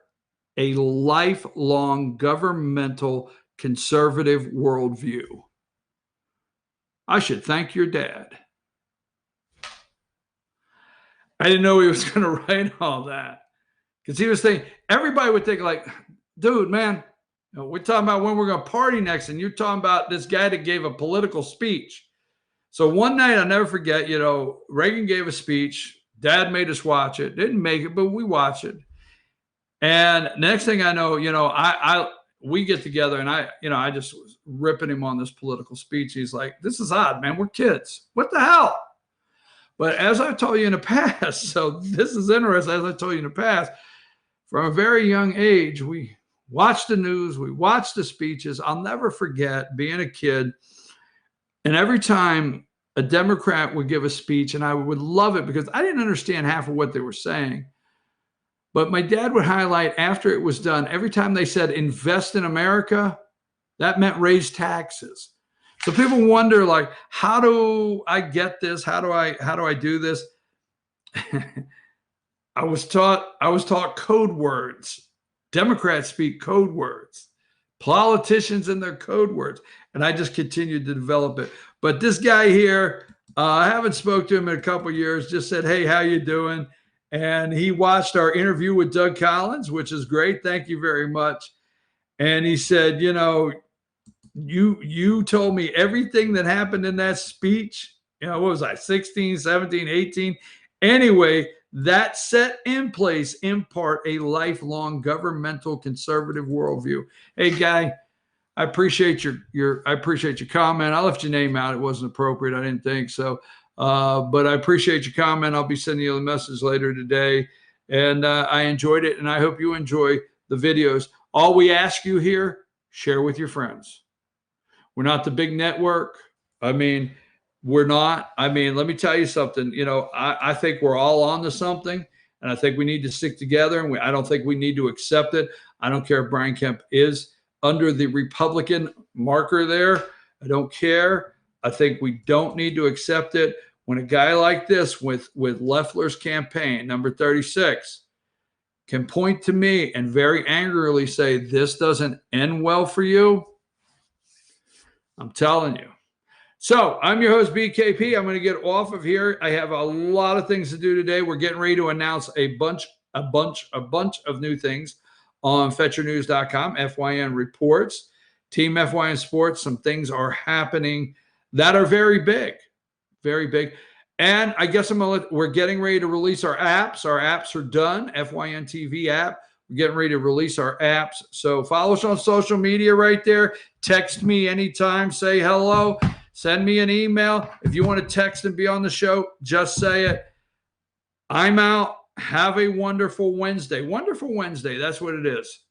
a lifelong governmental conservative worldview. I should thank your dad. I didn't know he was going to write all that, because he was thinking, everybody would think like, dude, man, we're talking about when we're going to party next, and you're talking about this guy that gave a political speech. So one night, I'll never forget, Reagan gave a speech. Dad made us watch it. Didn't make it, but we watched it. And next thing I know, we get together, and I just was ripping him on this political speech. He's like, this is odd, man. We're kids. What the hell? But as I've told you in the past, so this is interesting, as I told you in the past, from a very young age, we watched the news, we watched the speeches. I'll never forget being a kid, and every time a Democrat would give a speech, and I would love it because I didn't understand half of what they were saying. But my dad would highlight after it was done, every time they said invest in America, that meant raise taxes. So people wonder, like, how do I get this? How do I do this? I was taught code words. Democrats speak code words. Politicians and their code words. And I just continued to develop it. But this guy here, I haven't spoke to him in a couple of years, just said, hey, how you doing? And he watched our interview with Doug Collins, which is great. Thank you very much. And he said, you told me everything that happened in that speech. What was I, 16, 17, 18? Anyway, that set in place, in part, a lifelong governmental conservative worldview. Hey, guy, I appreciate your comment. I left your name out. It wasn't appropriate. I didn't think so. But I appreciate your comment. I'll be sending you a message later today. And I enjoyed it, and I hope you enjoy the videos. All we ask you here, share with your friends. We're not the big network. We're not. Let me tell you something. I think we're all on to something, and I think we need to stick together, and I don't think we need to accept it. I don't care if Brian Kemp is under the Republican marker there. I don't care. I think we don't need to accept it. When a guy like this with Loeffler's campaign, number 36, can point to me and very angrily say, this doesn't end well for you, I'm telling you. So I'm your host, BKP. I'm going to get off of here. I have a lot of things to do today. We're getting ready to announce a bunch of new things on FetcherNews.com. FYN reports, Team FYN Sports. Some things are happening that are very big, very big. And I guess we're getting ready to release our apps. Our apps are done. FYN TV app. We're getting ready to release our apps. So follow us on social media right there. Text me anytime. Say hello. Send me an email. If you want to text and be on the show, just say it. I'm out. Have a wonderful Wednesday. Wonderful Wednesday. That's what it is.